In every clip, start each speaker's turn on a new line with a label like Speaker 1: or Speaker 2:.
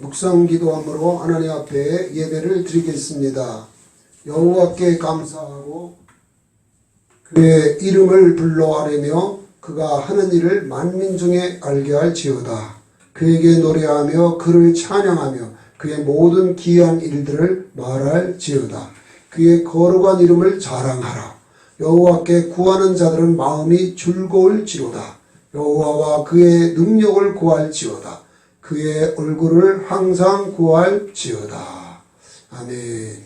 Speaker 1: 묵상 기도함으로 하나님 앞에 예배를 드리겠습니다. 여호와께 감사하고 그의 이름을 불러하려며 그가 하는 일을 만민 중에 알게 할지어다. 그에게 노래하며 그를 찬양하며 그의 모든 기이한 일들을 말할지어다. 그의 거룩한 이름을 자랑하라. 여호와께 구하는 자들은 마음이 즐거울지로다. 여호와와 그의 능력을 구할지어다. 그의 얼굴을 항상 구할지어다. 아멘.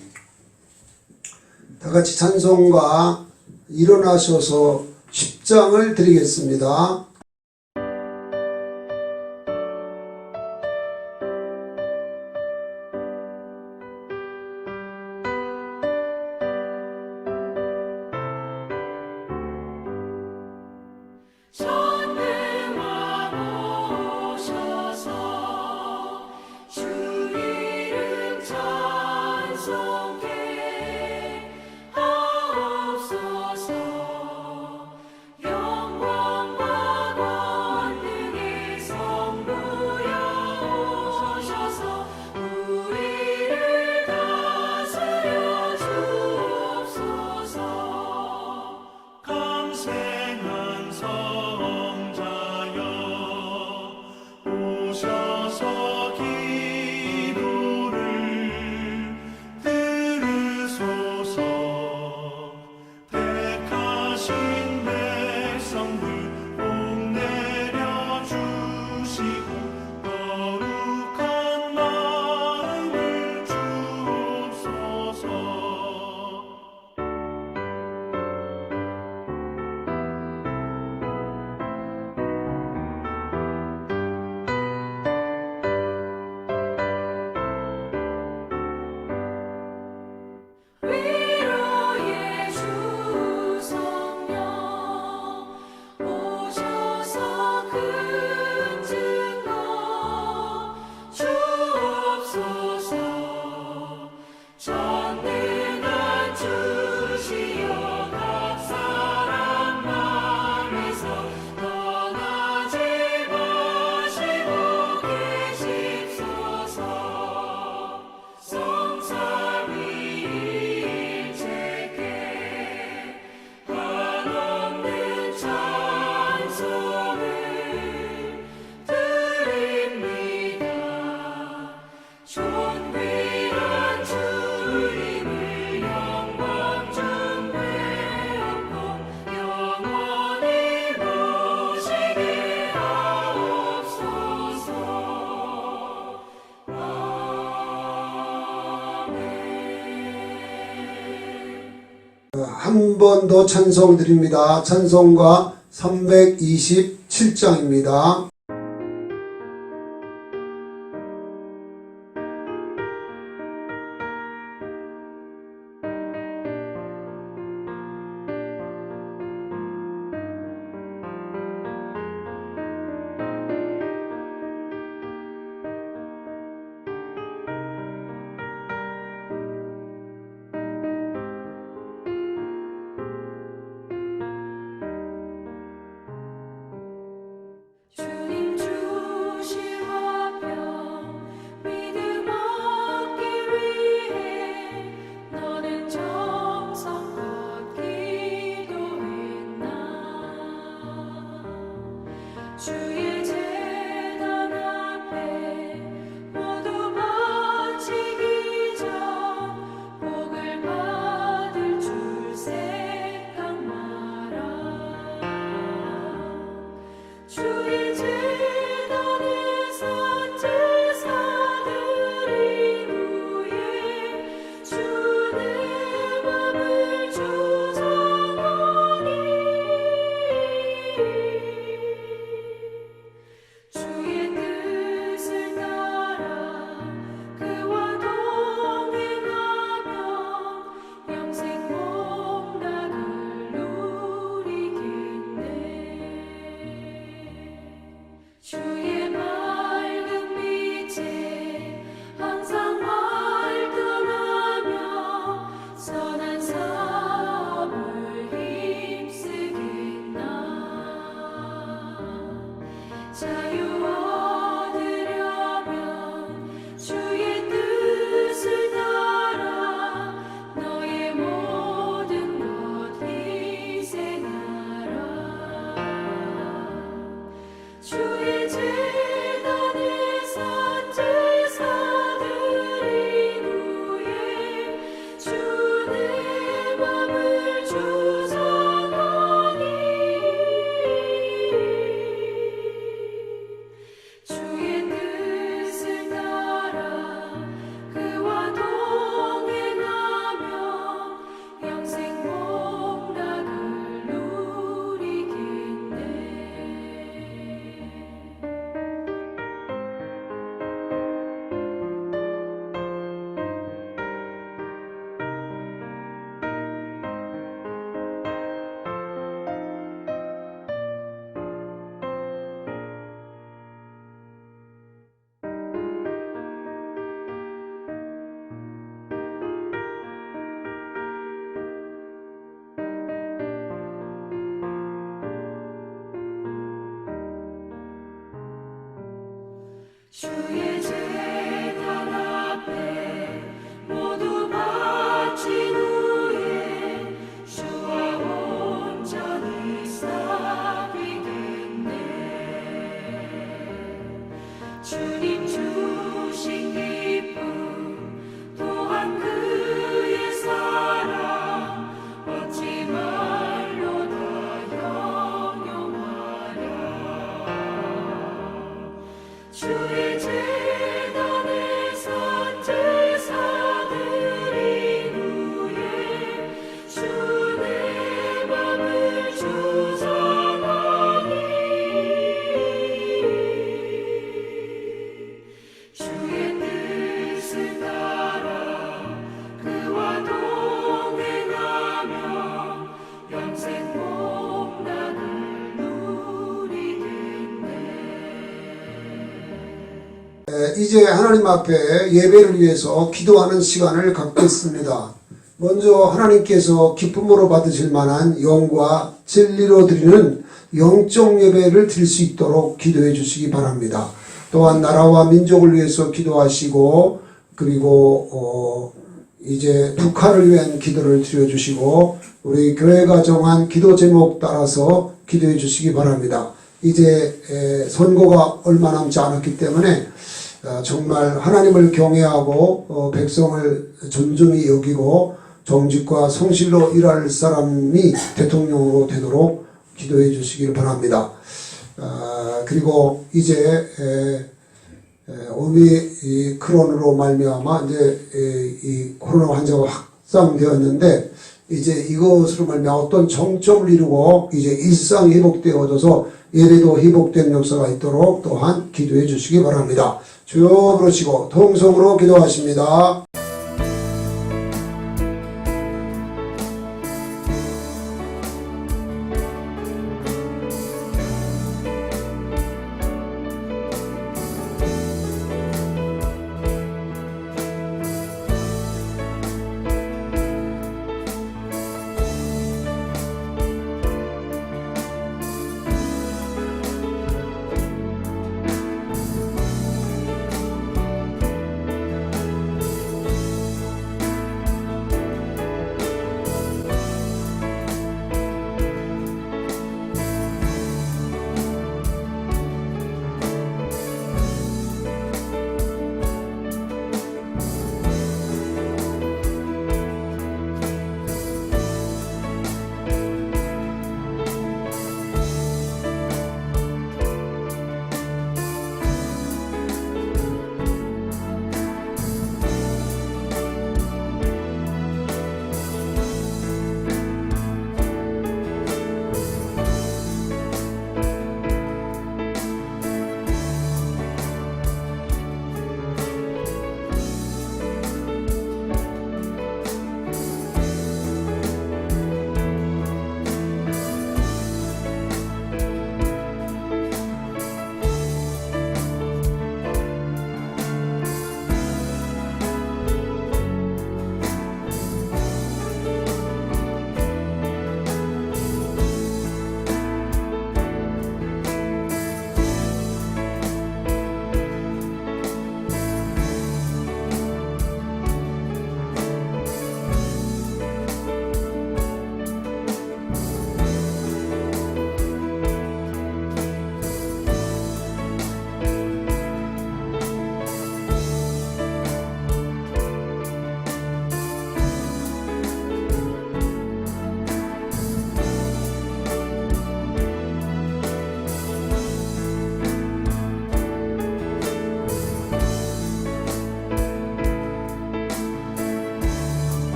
Speaker 1: 다 같이 찬송가 일어나셔서 10장을 드리겠습니다. 한 번 더 찬송 드립니다. 찬송가 327장입니다.
Speaker 2: 주의 제단 앞에 모두 바친 후에 주와 온전히 사귀겠네. 주님 주신 기쁨 또한 그의 사랑 어찌 말로 다 영영하랴. 주의 제단에 산제사 드린 후에 주 내 맘을 주장하니 주의 뜻을 따라 그와 동행하며 영생 복락을 누리겠네.
Speaker 1: 이제 하나님 앞에 예배를 위해서 기도하는 시간을 갖겠습니다. 먼저 하나님께서 기쁨으로 받으실 만한 영과 진리로 드리는 영적 예배를 드릴 수 있도록 기도해 주시기 바랍니다. 또한 나라와 민족을 위해서 기도하시고 그리고 이제 북한을 위한 기도를 드려주시고 우리 교회가 정한 기도 제목 따라서 기도해 주시기 바랍니다. 이제 선거가 얼마 남지 않았기 때문에 정말 하나님을 경외하고 백성을 존중히 여기고 정직과 성실로 일할 사람이 대통령으로 되도록 기도해 주시길 바랍니다. 그리고 이제 오미크론으로 말미암아 이제 이 코로나 환자가 확산되었는데 이제 이것으로 말미암아 어떤 정점을 이루고 이제 일상이 회복되어져서 예배도 회복된 역사가 있도록 또한 기도해 주시기 바랍니다. 주여 부르시고 통성으로 기도하십니다.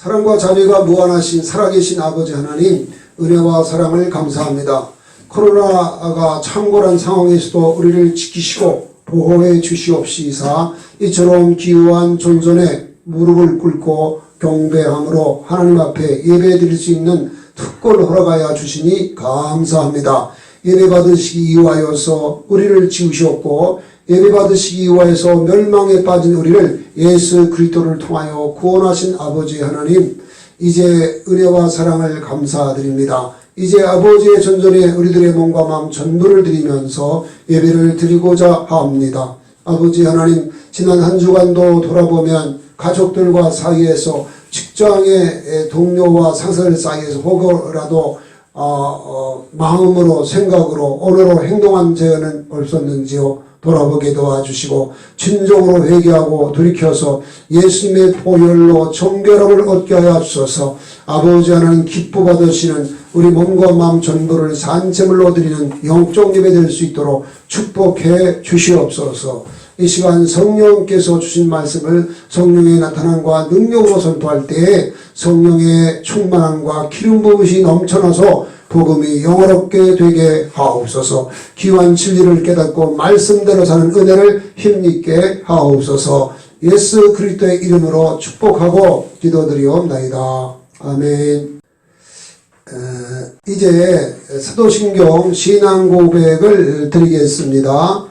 Speaker 1: 사랑과 자비가 무한하신 살아계신 아버지 하나님, 은혜와 사랑을 감사합니다. 코로나가 창궐한 상황에서도 우리를 지키시고 보호해 주시옵시사 이처럼 귀한 존전에 무릎을 꿇고 경배함으로 하나님 앞에 예배 드릴 수 있는 특권을 허락하여 주시니 감사합니다. 예배 받으시기 위하여서 우리를 지으셨고 예배 받으시기 위하여서 멸망에 빠진 우리를 예수 그리스도를 통하여 구원하신 아버지 하나님, 이제 은혜와 사랑을 감사드립니다. 이제 아버지의 전전에 우리들의 몸과 마음 전부를 드리면서 예배를 드리고자 합니다. 아버지 하나님, 지난 한 주간도 돌아보면 가족들과 사이에서, 직장의 동료와 상사들 사이에서 혹여라도 마음으로, 생각으로, 언어로 행동한 죄는 없었는지요? 돌아보게 도와주시고 진정으로 회개하고 돌이켜서 예수님의 보혈로 정결함을 얻게 하여 주소서. 아버지 하나님, 기뻐 받으시는 우리 몸과 마음 전부를 산제물로 드리는 영적 예배 될 수 있도록 축복해 주시옵소서. 이 시간 성령께서 주신 말씀을 성령의 나타남과 능력으로 선포할 때에 성령의 충만함과 기름 부으심이 넘쳐나서 복음이 영화롭게 되게 하옵소서. 귀한 진리를 깨닫고 말씀대로 사는 은혜를 힘있게 하옵소서. 예수 그리스도의 이름으로 축복하고 기도드리옵나이다. 아멘. 이제 사도신경 신앙 고백을 드리겠습니다.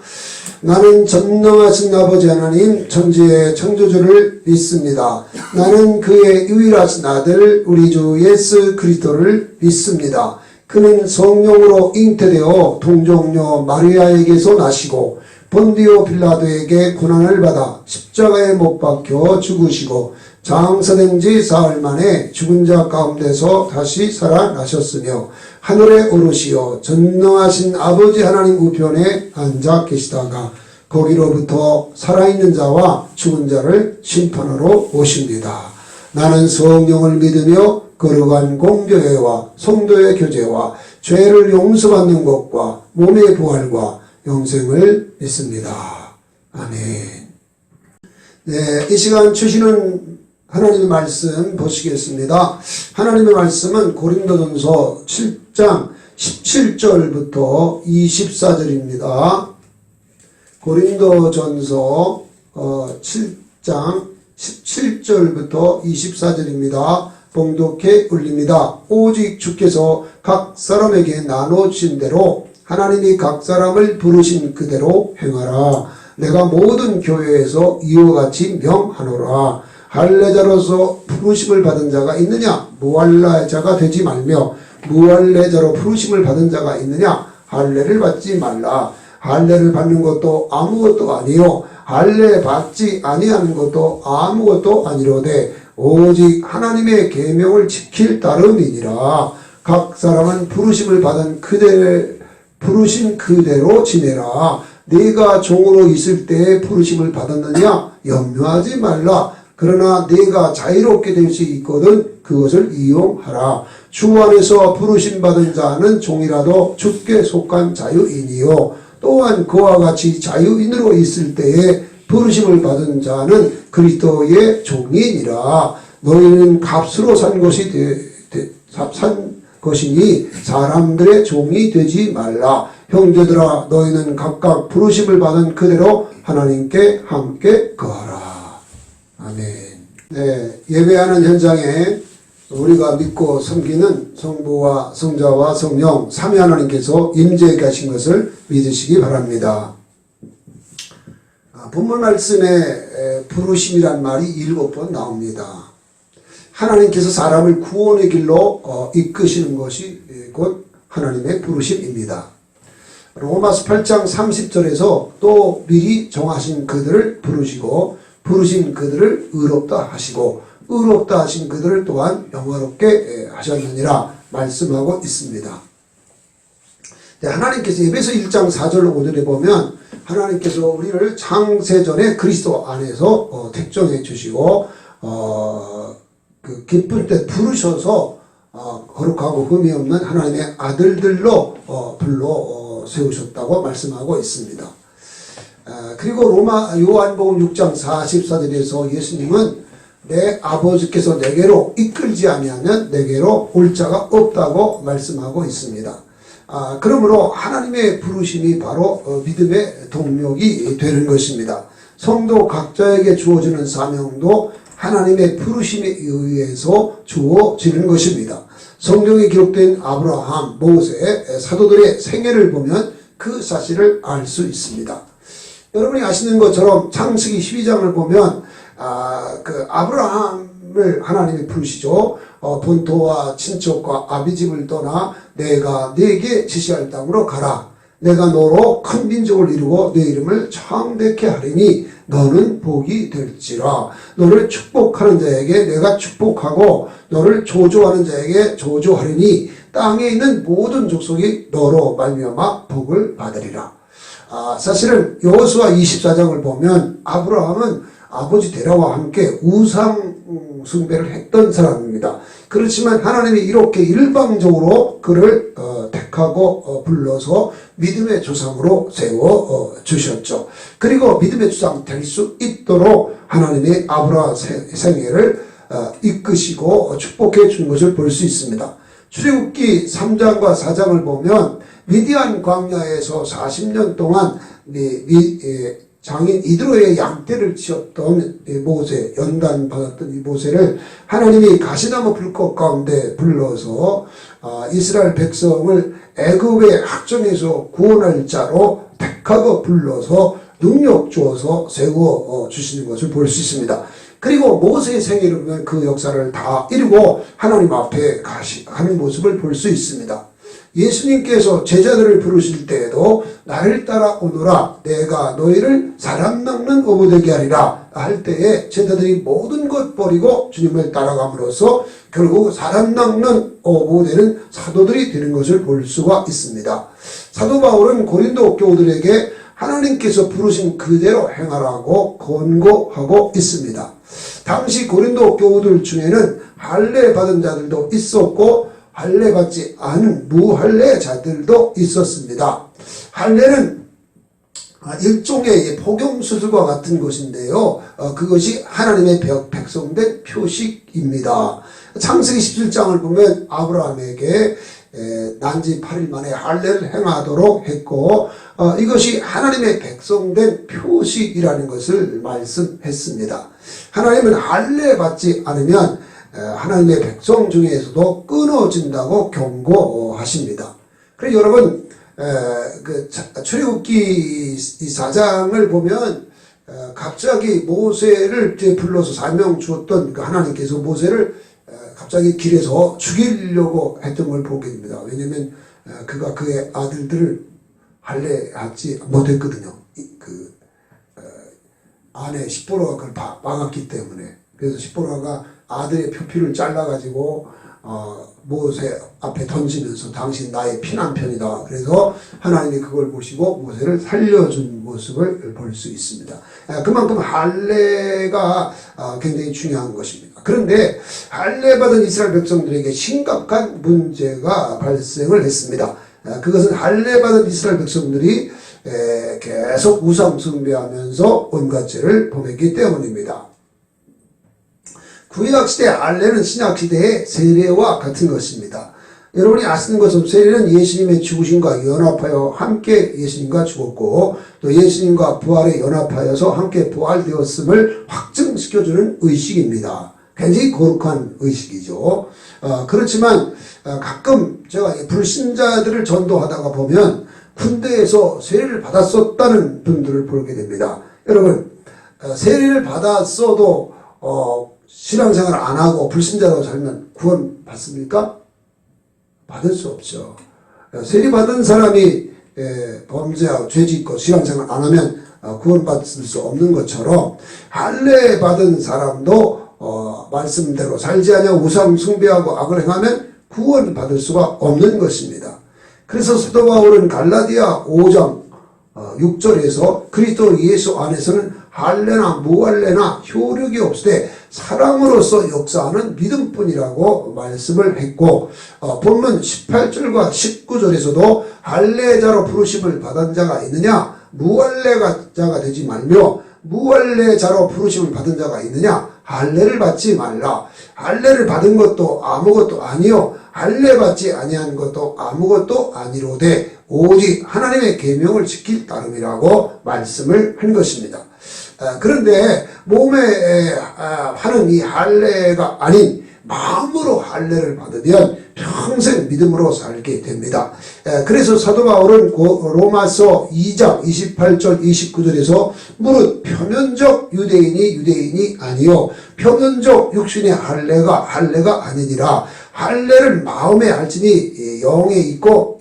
Speaker 1: 나는 전능하신 아버지 하나님 천지의 창조주를 믿습니다. 나는 그의 유일하신 아들 우리 주 예수 그리스도를 믿습니다. 그는 성령으로 잉태되어 동정녀 마리아에게서 나시고 본디오 빌라도에게 고난을 받아 십자가에 못 박혀 죽으시고 장사된 지 사흘 만에 죽은 자 가운데서 다시 살아나셨으며 하늘에 오르시어 전능하신 아버지 하나님 우편에 앉아 계시다가 거기로부터 살아있는 자와 죽은 자를 심판하러 오십니다. 나는 성령을 믿으며 거룩한 공교회와 성도의 교제와 죄를 용서받는 것과 몸의 부활과 영생을 믿습니다. 아멘. 네, 이 시간 주시는 하나님의 말씀 보시겠습니다. 하나님의 말씀은 고린도전서 7장 17절부터 24절입니다. 고린도전서 7장 17절부터 24절입니다. 봉독해 올립니다. 오직 주께서 각 사람에게 나눠주신 대로 하나님이 각 사람을 부르신 그대로 행하라. 내가 모든 교회에서 이와 같이 명하노라. 할례자로서 부르심을 받은 자가 있느냐? 무할례자가 되지 말며 무할례자로 부르심을 받은 자가 있느냐? 할례를 받지 말라. 할례를 받는 것도 아무것도 아니요 할례 받지 아니하는 것도 아무것도 아니로되 오직 하나님의 계명을 지킬 따름이니라. 각 사람은 부르심을 받은 부르신 그대로 지내라. 네가 종으로 있을 때에 부르심을 받았느냐? 염려하지 말라. 그러나 네가 자유롭게 될 수 있거든 그것을 이용하라. 주 안에서 부르심 받은 자는 종이라도 주께 속한 자유인이요 또한 그와 같이 자유인으로 있을 때에 부르심을 받은 자는 그리스도의 종이니라. 너희는 값으로 산 것이니 사람들의 종이 되지 말라. 형제들아, 너희는 각각 부르심을 받은 그대로 하나님께 함께 거하라. 아멘. 네, 예배하는 현장에 우리가 믿고 섬기는 성부와 성자와 성령 삼위 하나님께서 임재해 계신 것을 믿으시기 바랍니다. 본문 말씀에 부르심이란 말이 7번 나옵니다. 하나님께서 사람을 구원의 길로 이끄시는 것이 곧 하나님의 부르심입니다. 로마서 8장 30절에서 또 미리 정하신 그들을 부르시고 부르신 그들을 의롭다 하시고 의롭다 하신 그들을 또한 영화롭게 하셨느니라 말씀하고 있습니다. 네, 하나님께서 에베소 1장 4절 5절에 보면 하나님께서 우리를 창세전에 그리스도 안에서 택정해 주시고 그 기쁠 때 부르셔서 거룩하고 흠이 없는 하나님의 아들들로 불러 세우셨다고 말씀하고 있습니다. 그리고 요한복음 6장 44절에서 예수님은 내 아버지께서 내게로 이끌지 아니하면 내게로 올 자가 없다고 말씀하고 있습니다. 그러므로 하나님의 부르심이 바로 믿음의 동력이 되는 것입니다. 성도 각자에게 주어지는 사명도 하나님의 부르심에 의해서 주어지는 것입니다. 성경에 기록된 아브라함, 모세, 사도들의 생애를 보면 그 사실을 알 수 있습니다. 여러분이 아시는 것처럼 창세기 12장을 보면 그 아브라함을 하나님이 부르시죠. 본토와 친척과 아비집을 떠나 내가 네게 지시할 땅으로 가라. 내가 너로 큰 민족을 이루고 네 이름을 창대케 하리니 너는 복이 될지라. 너를 축복하는 자에게 내가 축복하고 너를 조조하는 자에게 조조하리니 땅에 있는 모든 족속이 너로 말미암아 복을 받으리라. 사실은 여호수아 24장을 보면 아브라함은 아버지 데라와 함께 우상 숭배를 했던 사람입니다. 그렇지만 하나님이 이렇게 일방적으로 그를 택하고 불러서 믿음의 조상으로 세워 주셨죠. 그리고 믿음의 조상 될 수 있도록 하나님이 아브라함 생애를 이끄시고 축복해 준 것을 볼 수 있습니다. 출애굽기 3장과 4장을 보면 미디안 광야에서 40년 동안 장인 이드로의 양떼를 치었던 모세, 연단 받았던 이 모세를 하나님이 가시나무 불꽃 가운데 불러서 이스라엘 백성을 애굽의 학정에서 구원할 자로 택하고 불러서 능력 주어서 세워 주시는 것을 볼 수 있습니다. 그리고 모세의 생애를 보면 그 역사를 다 이루고 하나님 앞에 가는 모습을 볼 수 있습니다. 예수님께서 제자들을 부르실 때에도 나를 따라오너라 내가 너희를 사람 낚는 어부 되게 하리라 할 때에 제자들이 모든 것 버리고 주님을 따라감으로써 결국 사람 낚는 어부 되는 사도들이 되는 것을 볼 수가 있습니다. 사도 바울은 고린도 교우들에게 하나님께서 부르신 그대로 행하라고 권고하고 있습니다. 당시 고린도 교우들 중에는 할례 받은 자들도 있었고 할례 받지 않은 무할례자들도 있었습니다. 할례는 일종의 폭염수술과 같은 것인데요. 그것이 하나님의 백성된 표식입니다. 창세기 17장을 보면 아브라함에게 난지 8일 만에 할례를 행하도록 했고 이것이 하나님의 백성된 표식이라는 것을 말씀했습니다. 하나님은 할례 받지 않으면 하나님의 백성 중에서도 끊어진다고 경고하십니다. 그래서 여러분 출애굽기 4장을 보면 갑자기 모세를 불러서 사명 주었던 그 하나님께서 모세를 갑자기 길에서 죽이려고 했던 걸 보게 됩니다. 왜냐하면 그가 그의 아들들을 할례하지 못했거든요. 아내 십보라가 그걸 막았기 때문에. 그래서 십보라가 아들의 표피를 잘라가지고 모세 앞에 던지면서 당신 나의 피난편이다. 그래서 하나님이 그걸 보시고 모세를 살려준 모습을 볼 수 있습니다. 그만큼 할례가 굉장히 중요한 것입니다. 그런데 할례 받은 이스라엘 백성들에게 심각한 문제가 발생을 했습니다. 그것은 할례 받은 이스라엘 백성들이 계속 우상 숭배하면서 온갖 죄를 범했기 때문입니다. 구약시대 할례는 신약시대의 세례와 같은 것입니다. 여러분이 아시는 것처럼 세례는 예수님의 죽으심과 연합하여 함께 예수님과 죽었고 또 예수님과 부활에 연합하여서 함께 부활되었음을 확증시켜주는 의식입니다. 굉장히 거룩한 의식이죠. 그렇지만 가끔 제가 불신자들을 전도하다가 보면 군대에서 세례를 받았었다는 분들을 보게 됩니다. 여러분 세례를 받았어도 신앙생활 안 하고 불신자로 살면 구원 받습니까? 받을 수 없죠. 세례 받은 사람이 범죄하고 죄짓고 신앙생활 안 하면 구원 받을 수 없는 것처럼 할례 받은 사람도 말씀대로 살지 않냐 우상 숭배하고 악을 행하면 구원 받을 수가 없는 것입니다. 그래서 사도 바울은 갈라디아 5장 6절에서 그리스도 예수 안에서는 할례나 무할례나 효력이 없으되 사랑으로서 역사하는 믿음뿐이라고 말씀을 했고 본문 18절과 19절에서도 할례자로 부르심을 받은 자가 있느냐 무할례자가 되지 말며 무할례자로 부르심을 받은 자가 있느냐? 할례를 받지 말라. 할례를 받은 것도 아무것도 아니요 할례 받지 아니한 것도 아무것도 아니로되 오직 하나님의 계명을 지킬 따름이라고 말씀을 한 것입니다. 그런데 몸에 하는 이 할례가 아닌 마음으로 할례를 받으면 평생 믿음으로 살게 됩니다. 그래서 사도 바울은 로마서 2장 28절 29절에서 무릇 표면적 유대인이 아니요 표면적 육신의 할례가 아니니라. 할례를 마음에 할지니 영에 있고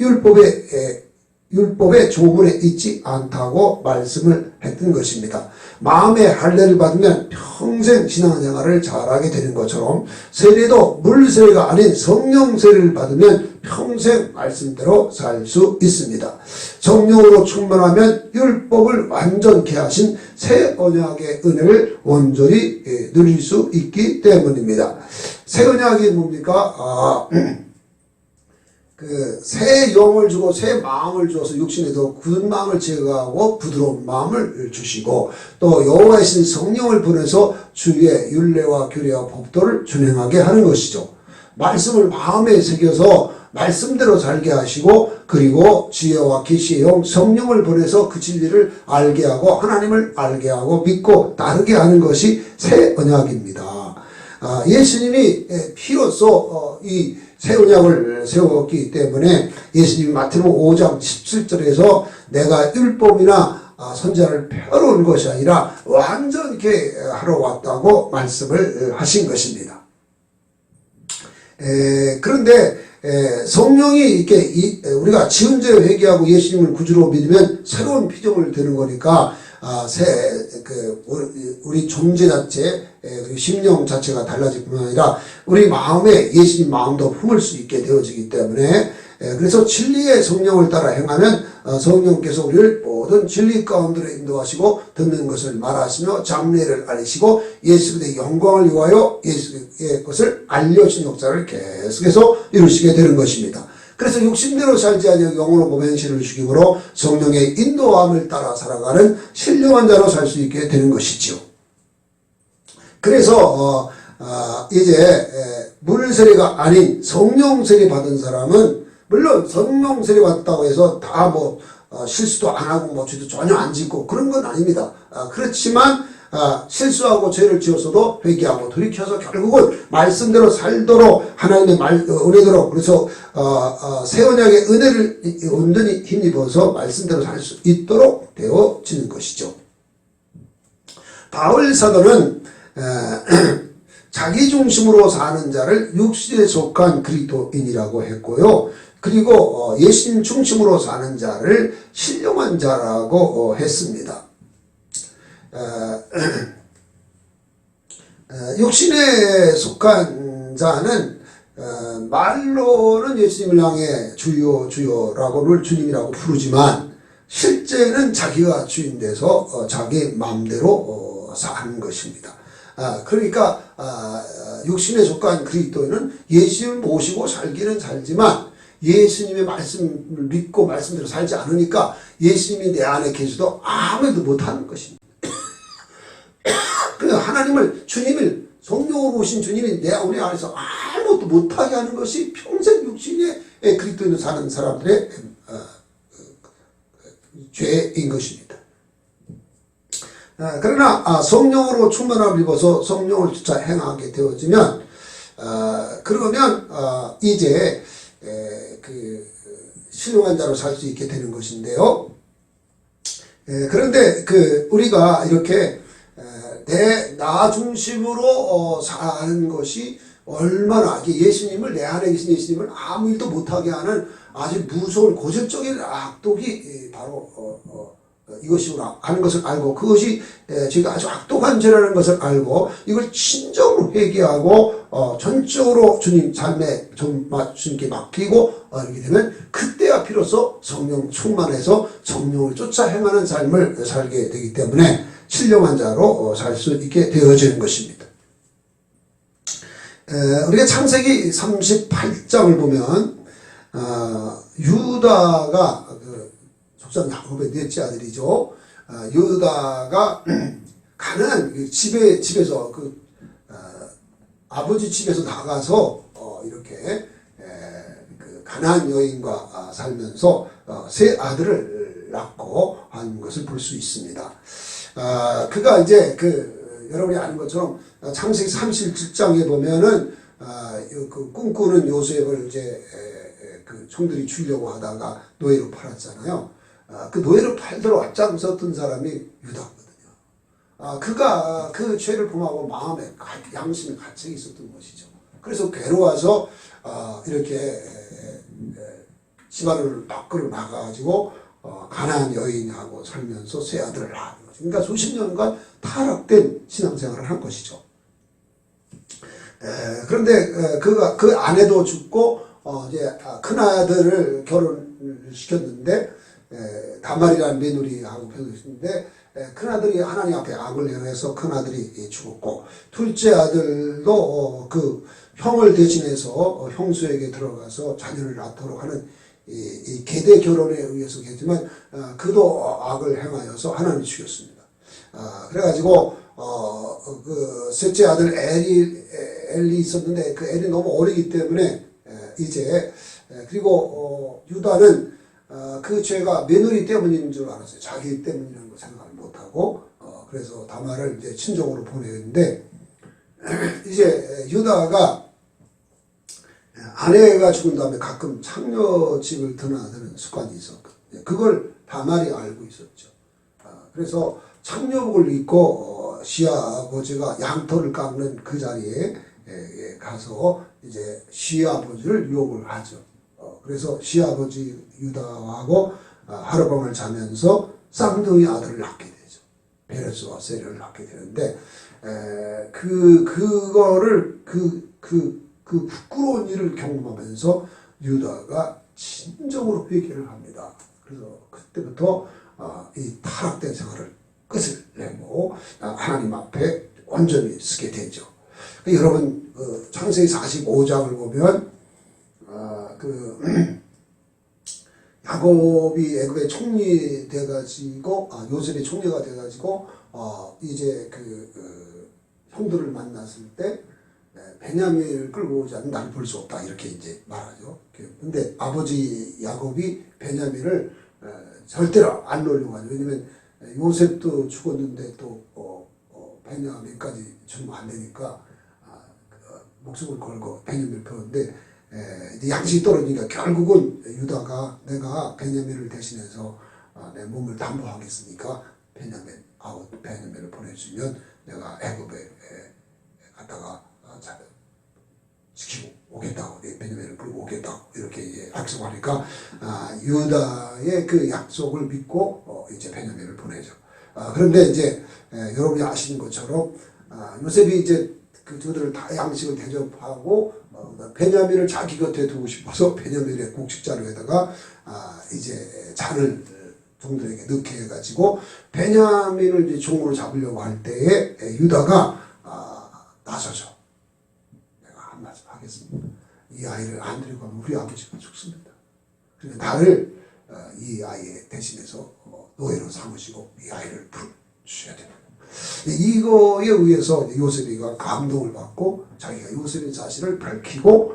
Speaker 1: 율법의 조문에 있지 않다고 말씀을 했던 것입니다. 마음의 할례를 받으면 평생 신앙생활을 잘하게 되는 것처럼 세례도 물세례가 아닌 성령 세례를 받으면 평생 말씀대로 살 수 있습니다. 성령으로 충만하면 율법을 완전케 하신 새 언약의 은혜를 온전히 누릴 수 있기 때문입니다. 새 언약이 뭡니까? 새 영을 주고 새 마음을 주어서 육신에도 굳은 마음을 제거하고 부드러운 마음을 주시고 또 여호와의 신 성령을 보내서 주의 율례와 규례와 법도를 준행하게 하는 것이죠. 말씀을 마음에 새겨서 말씀대로 살게 하시고 그리고 지혜와 계시의 영 성령을 보내서 그 진리를 알게 하고 하나님을 알게 하고 믿고 따르게 하는 것이 새 언약입니다. 예수님이 피로써 이 새 언약을 세웠기 때문에 예수님이 마태복음 5장 17절에서 내가 율법이나 선지자를 펴러 온 것이 아니라 완전히 하러 왔다고 말씀을 하신 것입니다. 그런데 성령이 이렇게 우리가 지은 죄 회개하고 예수님을 구주로 믿으면 새로운 피조물이 되는 거니까 우리 존재 자체, 심령 자체가 달라질 뿐만 아니라 우리 마음에 예수님 마음도 품을 수 있게 되어지기 때문에 그래서 진리의 성령을 따라 행하면 성령께서 우리를 모든 진리 가운데로 인도하시고 듣는 것을 말하시며 장래를 알리시고 예수 그리스도의 영광을 위하여 예수의 것을 알려주신 역사를 계속해서 이루시게 되는 것입니다. 그래서 육신대로 살지 아니하고 영으로 몸의 행실을 죽임으로 성령의 인도함을 따라 살아가는 신령한 자로 살 수 있게 되는 것이지요. 그래서 이제 물세례가 아닌 성령 세례 받은 사람은 물론 성령 세례 받았다고 해서 다 실수도 안 하고 죄도 전혀 안 짓고 그런 건 아닙니다. 그렇지만 실수하고 죄를 지었어도 회개하고 돌이켜서 결국은 말씀대로 살도록 하나님의 은혜대로 그래서 새 언약의 은혜를 온전히 힘입어서 말씀대로 살 수 있도록 되어지는 것이죠. 바울 사도는 자기 중심으로 사는 자를 육신에 속한 그리스도인이라고 했고요. 그리고 예수님 중심으로 사는 자를 신령한 자라고 했습니다. 육신에 속한 자는 말로는 예수님을 향해 주여 주여라고를 주님이라고 부르지만 실제는 자기가 주인 돼서 자기 마음대로 사는 것입니다. 그러니까 육신에 속한 그리스도인은 예수님을 모시고 살기는 살지만 예수님의 말씀을 믿고 말씀대로 살지 않으니까 예수님이 내 안에 계셔도 아무 일도 못하는 것입니다. 하나님을 주님을 성령으로 오신 주님이 우리 안에서 아무것도 못하게 하는 것이 평생 육신에 그리스도인으로 사는 사람들의 죄인 것입니다. 그러나 성령으로 충만함을 입어서 성령을 쫓아 행하게 되어지면 그러면 이제 신령한 자로 살 수 있게 되는 것인데요. 그런데 우리가 이렇게 나 중심으로 사는 것이 얼마나 예수님을 내 안에 계신 예수님을 아무 일도 못하게 하는 아주 무서운 고질적인 악독이 바로 이것이구나 하는 것을 알고 그것이 제가 아주 악독한 죄라는 것을 알고 이걸 진정으로 회개하고 전적으로 주님 삶에 주님께 맡기고 이렇게 되면 그때야 비로소 성령 충만해서 성령을 쫓아 행하는 삶을 살게 되기 때문에 신령한 자로 살 수 있게 되어지는 것입니다. 우리가 창세기 38장을 보면 유다가 속상 야곱의 넷째 아들이죠. 유다가 가난한 집에서 아버지 집에서 나가서 이렇게 그 가난한 여인과 살면서 세 아들을 낳고 한 것을 볼 수 있습니다. 그가 이제 여러분이 아는 것처럼 창세기 37장에 보면은 그 꿈꾸는 요셉을 이제 그 총들이 죽이려고 하다가 노예로 팔았잖아요. 그 노예로 팔도록 앞장섰던 사람이 유다거든요. 그가 그 죄를 범하고 마음에 양심에 갇혀 있었던 것이죠. 그래서 괴로워서 이렇게 집안을 밖으로 나가가지고 가난한 여인하고 살면서 세 아들을 낳은 거죠. 그러니까 수십 년간 타락된 신앙생활을 한 것이죠. 그런데 그가 그 아내도 죽고 이제 큰 아들을 결혼을 시켰는데 다말이라는 며느리하고 결혼했는데 큰 아들이 하나님 앞에 악을 행해서 큰 아들이 죽었고 둘째 아들도 그 형을 대신해서 형수에게 들어가서 자녀를 낳도록 하는 이 계대 결혼에 의해서 했지만 그도 악을 행하여서 하나님이 죽였습니다. 그래가지고 그 셋째 아들 엘이 있었는데 그 엘이 너무 어리기 때문에 이제 그리고 유다는 그 죄가 며느리 때문인 줄 알았어요. 자기 때문이라는 거 생각을 못하고 그래서 다말을 이제 친정으로 보내는데 이제 유다가 아내가 죽은 다음에 가끔 창녀집을 드나드는 습관이 있었거든요. 그걸 다말이 알고 있었죠. 그래서 창녀복을 입고 시아버지가 양털을 깎는 그 자리에 가서 이제 시아버지를 유혹을 하죠. 그래서 시아버지 유다하고 하룻밤을 자면서 쌍둥이 아들을 낳게 되죠. 베레스와 세를 낳게 되는데 그거를 그 부끄러운 일을 경험하면서 유다가 진정으로 회개를 합니다. 그래서 그때부터 이 타락된 생활을 끝을 내고 하나님 앞에 온전히 서게 되죠. 여러분 창세기 45장을 보면 야곱이 애굽의 총리 돼가지고 요셉이 총리가 돼가지고 이제 형들을 만났을 때 베냐민을 끌고 오지 않으면 나를 볼 수 없다 이렇게 이제 말하죠. 근데 아버지 야곱이 베냐민을 절대로 안 놓으려고 하죠. 왜냐면 요셉도 죽었는데 또 베냐민까지 죽으면 안 되니까 목숨을 걸고 베냐민을 배웠는데 이제 양심이 떨어지니까 결국은 유다가 내가 베냐민을 대신해서 내 몸을 담보하겠으니까 베냐민을 보내주면 내가 애굽에 갔다가 지키고 오겠다고 베냐민을 부르고 오겠다고 이렇게 이제 약속하니까 유다의 그 약속을 믿고 이제 베냐민을 보내죠. 그런데 이제 여러분이 아시는 것처럼 요셉이 이제 그들을 다 양식을 대접하고 베냐민을 자기 곁에 두고 싶어서 베냐민의 곡식자루에다가 이제 잔을 종들에게 넣게 해가지고 베냐민을 이제 종으로 잡으려고 할 때에 유다가 나서죠. 내가 한 말씀 하겠습니다. 이 아이를 안 데리고 가면 우리 아버지가 죽습니다. 그래서 나를 이 아이의 대신해서 노예로 삼으시고 이 아이를 주셔야 됩니다. 이거에 의해서 요셉이가 감동을 받고 자기가 요셉의 자신을 밝히고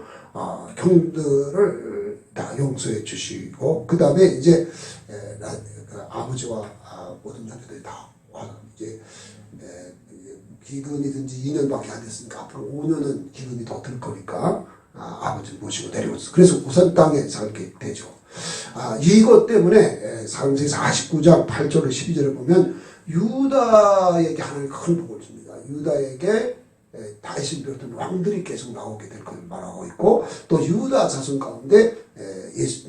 Speaker 1: 형들을 다 용서해 주시고 그 다음에 이제 아버지와 모든 자녀들이 다 와서 이제 기근이든지 2년밖에 안 됐으니까 앞으로 5년은 기근이 더 들 거니까 아버지를 모시고 내려왔어. 그래서 우선 땅에 살게 되죠. 이것 때문에 창세기 49장 8절을 12절을 보면 유다에게 하나님 큰 복을 줍니다. 유다에게 다윗을 비롯한 왕들이 계속 나오게 될 것을 말하고 있고 또 유다 자손 가운데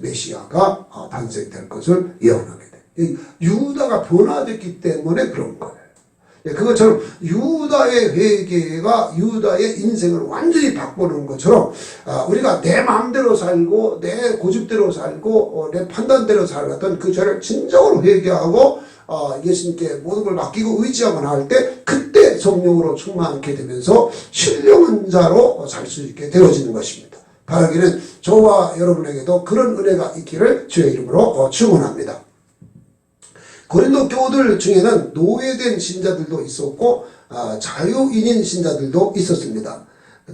Speaker 1: 메시아가 탄생될 것을 예언하게 돼. 유다가 변화됐기 때문에 그런 거예요. 그것처럼 유다의 회개가 유다의 인생을 완전히 바꾸는 것처럼 우리가 내 마음대로 살고 내 고집대로 살고 내 판단대로 살았던 그 죄를 진정으로 회개하고 예수님께 모든 걸 맡기고 의지하거나 할 때 그때 성령으로 충만하게 되면서 신령한 자로 살 수 있게 되어지는 것입니다. 바라기는 저와 여러분에게도 그런 은혜가 있기를 주의 이름으로 축원합니다. 고린도 교우들 중에는 노예된 신자들도 있었고 자유인인 신자들도 있었습니다.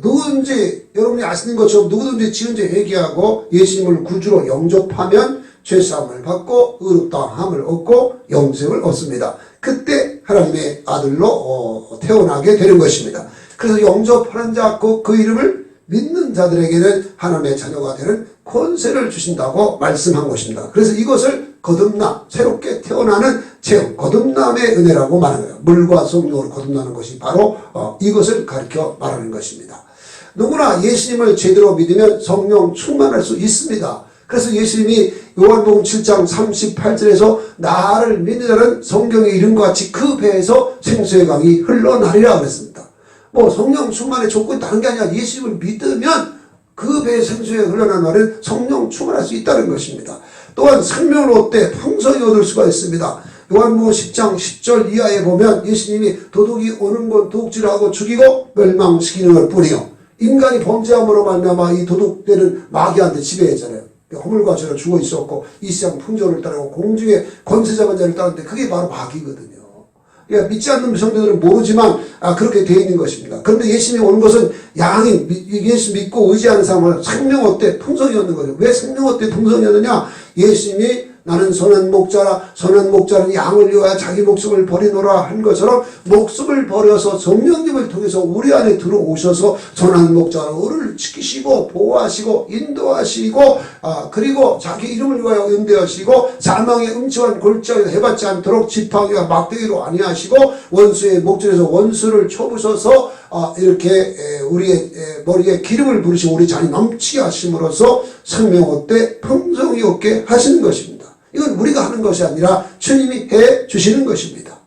Speaker 1: 누구든지 여러분이 아시는 것처럼 누구든지 지은죄 회개하고 예수님을 구주로 영접하면 죄사함을 받고 의롭다함을 얻고 영생을 얻습니다. 그때 하나님의 아들로 태어나게 되는 것입니다. 그래서 영접하는 자, 그 이름을 믿는 자들에게는 하나님의 자녀가 되는 권세를 주신다고 말씀한 것입니다. 그래서 이것을 거듭남, 새롭게 태어나는 체험, 거듭남의 은혜라고 말하는 거예요. 물과 성령으로 거듭나는 것이 바로 이것을 가르쳐 말하는 것입니다. 누구나 예수님을 제대로 믿으면 성령 충만할 수 있습니다. 그래서 예수님이 요한복음 7장 38절에서 나를 믿는 자는 성경의 이름과 같이 그 배에서 생수의 강이 흘러나리라 그랬습니다. 뭐 성령 충만의 조건이 다른 게 아니라 예수님을 믿으면 그 배에 생수에 흘러나는 말은 성령 충만할 수 있다는 것입니다. 또한 생명을 얻되 풍성히 얻을 수가 있습니다. 요한복음 10장 10절 이하에 보면 예수님이 도둑이 오는 건 도둑질하고 죽이고 멸망시키는 걸 뿐이요. 인간이 범죄함으로 말미암아 이 도둑들은 마귀한테 지배했잖아요. 허물과 죄로 죽어 있었고 이 세상 풍조를 따르고 공중의 권세 잡은 자를 따르는데 그게 바로 마귀거든요. 그러니까 믿지 않는 성도들은 모르지만 그렇게 되어 있는 것입니다. 그런데 예수님이 오는 것은 양이 예수 믿고 의지하는 사람은 생명 얻되 풍성이 얻는 거죠. 왜 생명 얻되 풍성이 얻느냐? 예수님이 나는 선한 목자라, 선한 목자는 양을 위하여 자기 목숨을 버리노라 한 것처럼 목숨을 버려서 성령님을 통해서 우리 안에 들어오셔서 선한 목자로 우리를 지키시고 보호하시고 인도하시고 그리고 자기 이름을 위하여 응대하시고 사망의 음침한 골짜기에 해받지 않도록 지팡이와 막대기로 안위하시고 원수의 목전에서 원수를 쳐부셔서 이렇게 우리의 머리에 기름을 부으시고 우리 잔이 넘치게 하심으로써 생명 얻되 풍성히 얻게 하시는 것입니다. 이건 우리가 하는 것이 아니라 주님이 해 주시는 것입니다.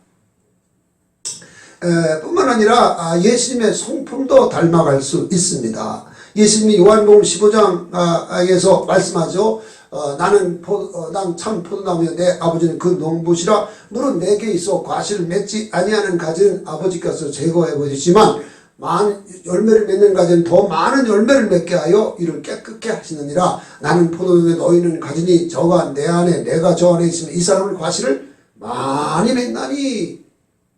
Speaker 1: 뿐만 아니라 예수님의 성품도 닮아갈 수 있습니다. 예수님이 요한복음 15장에서 말씀하죠. 난 참 포도나무여 내 아버지는 그 농부시라. 물은 내게 있어 과실을 맺지 아니하는 가지는 아버지께서 제거해 보시지만 열매를 맺는 가지는 더 많은 열매를 맺게 하여 이를 깨끗게 하시느니라. 나는 포도나무에 너희는 가지니 저가 내 안에 내가 저 안에 있으면 이 사람을 과실을 많이 맺나니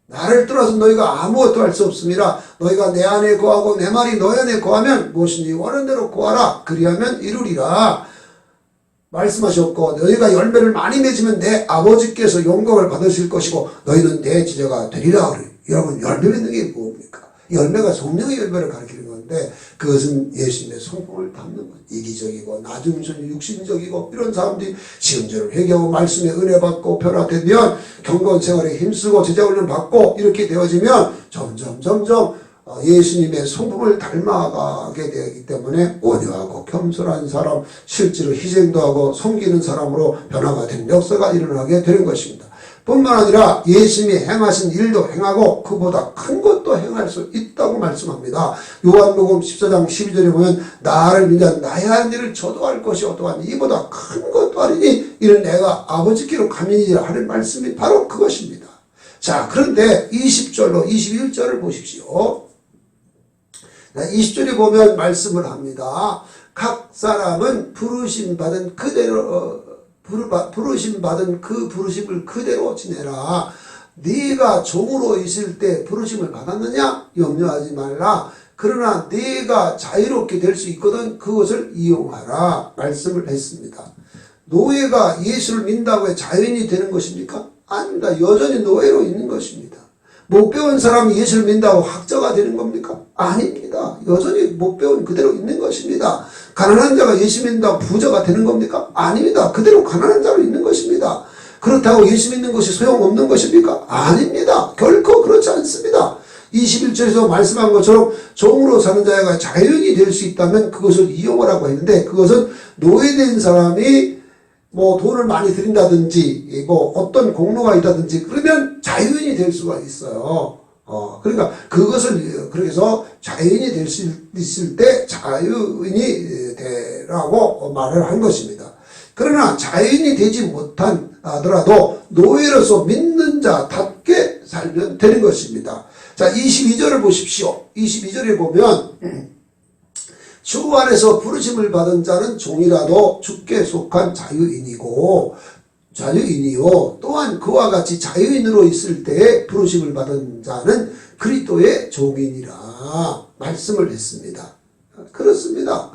Speaker 1: 나를 떠나서 너희가 아무것도 할 수 없음이라. 너희가 내 안에 거하고 내 말이 너희 안에 거하면 무엇인지 원하는 대로 구하라. 그리하면 이루리라 말씀하셨고, 너희가 열매를 많이 맺으면 내 아버지께서 영광을 받으실 것이고 너희는 내 지제가 되리라. 여러분, 열매 맺는 게 뭡니까? 열매가 성령의 열매를 가리키는 건데 그것은 예수님의 성품을 담는 것. 이기적이고 나중선 육신적이고 이런 사람들이 시험죄를 회개하고 말씀에 은혜 받고 변화되면 경건 생활에 힘쓰고 제자훈련 받고 이렇게 되어지면 점점 예수님의 성품을 닮아가게 되기 때문에 온유하고 겸손한 사람, 실제로 희생도 하고 섬기는 사람으로 변화가 되는 역사가 일어나게 되는 것입니다. 뿐만 아니라 예수님이 행하신 일도 행하고 그보다 큰 것도 행할 수 있다고 말씀합니다. 요한복음 14장 12절에 보면 나를 믿는 나의 한 일을 저도 할 것이요 또한 이보다 큰 것도 하리니 이는 내가 아버지께로 가미니라 하는 말씀이 바로 그것입니다. 자, 그런데 20절로 21절을 보십시오. 20절에 보면 말씀을 합니다. 각 사람은 부르심 받은 그대로 부르심 받은 그 부르심을 그대로 지내라. 네가 종으로 있을 때 부르심을 받았느냐? 염려하지 말라. 그러나 네가 자유롭게 될 수 있거든 그것을 이용하라 말씀을 했습니다. 노예가 예수를 믿는다고 해 자유인이 되는 것입니까? 아닙니다. 여전히 노예로 있는 것입니다. 못 배운 사람이 예수를 믿는다고 학자가 되는 겁니까? 아닙니다. 여전히 못 배운 그대로 있는 것입니다. 가난한 자가 예수 믿는다고 부자가 되는 겁니까? 아닙니다. 그대로 가난한 자로 있는 것입니다. 그렇다고 예수 믿는 것이 소용없는 것입니까? 아닙니다. 결코 그렇지 않습니다. 21절에서 말씀한 것처럼 종으로 사는 자가 자유인이 될 수 있다면 그것을 이용하라고 했는데 그것은 노예된 사람이 뭐 돈을 많이 드린다든지 뭐 어떤 공로가 있다든지 그러면 자유인이 될 수가 있어요. 그러니까 그것을 그래서 자유인이 될 수 있을 때 자유인이 되라고 말을 한 것입니다. 그러나 자유인이 되지 못하더라도 노예로서 믿는 자답게 살면 되는 것입니다. 자, 22절을 보십시오. 22절에 보면 주 안에서 부르심을 받은 자는 종이라도 주께 속한 자유인이고 자유인이요 또한 그와 같이 자유인으로 있을 때에 부르심을 받은 자는 그리스도의 종이니라 말씀을 했습니다. 그렇습니다.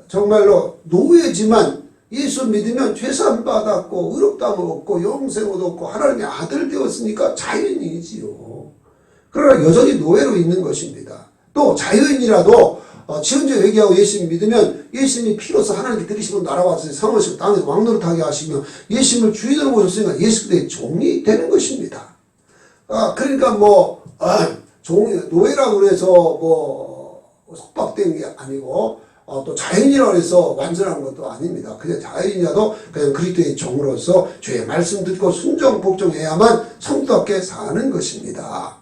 Speaker 1: 정말로 노예지만 예수 믿으면 죄산 받았고 의롭다함을 얻고 영생을 얻고 하나님의 아들 되었으니까 자유인이지요. 그러나 여전히 노예로 있는 것입니다. 또 자유인이라도 지금도 얘기하고 예수님 믿으면 예수님이 피로서 하나님께 들이시고 나라와서 성하시고 땅에서 왕노릇하게 하시며 예수님을 주인으로 모셨으니까 예수 그리스도의 종이 되는 것입니다. 그러니까 노예라고 그래서 속박된 게 아니고 또 자연이라고 해서 완전한 것도 아닙니다. 그냥 자연이라도 그냥 그리스도의 종으로서 주의 말씀 듣고 순종 복종해야만 성도답게 사는 것입니다.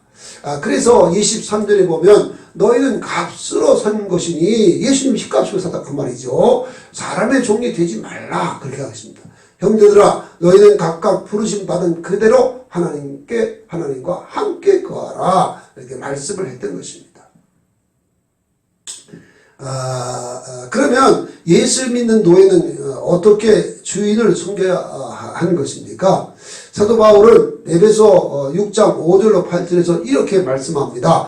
Speaker 1: 그래서 23절에 보면 너희는 값으로 산 것이니 예수님 핏값으로 샀다 그 말이죠. 사람의 종이 되지 말라 그렇게 하겠습니다. 형제들아 너희는 각각 부르심 받은 그대로 하나님과 함께 거하라 이렇게 말씀을 했던 것입니다. 그러면 예수 믿는 노예는 어떻게 주인을 섬겨야 하는 것입니까? 사도 바울은 에베소 6장 5절로 8절에서 이렇게 말씀합니다.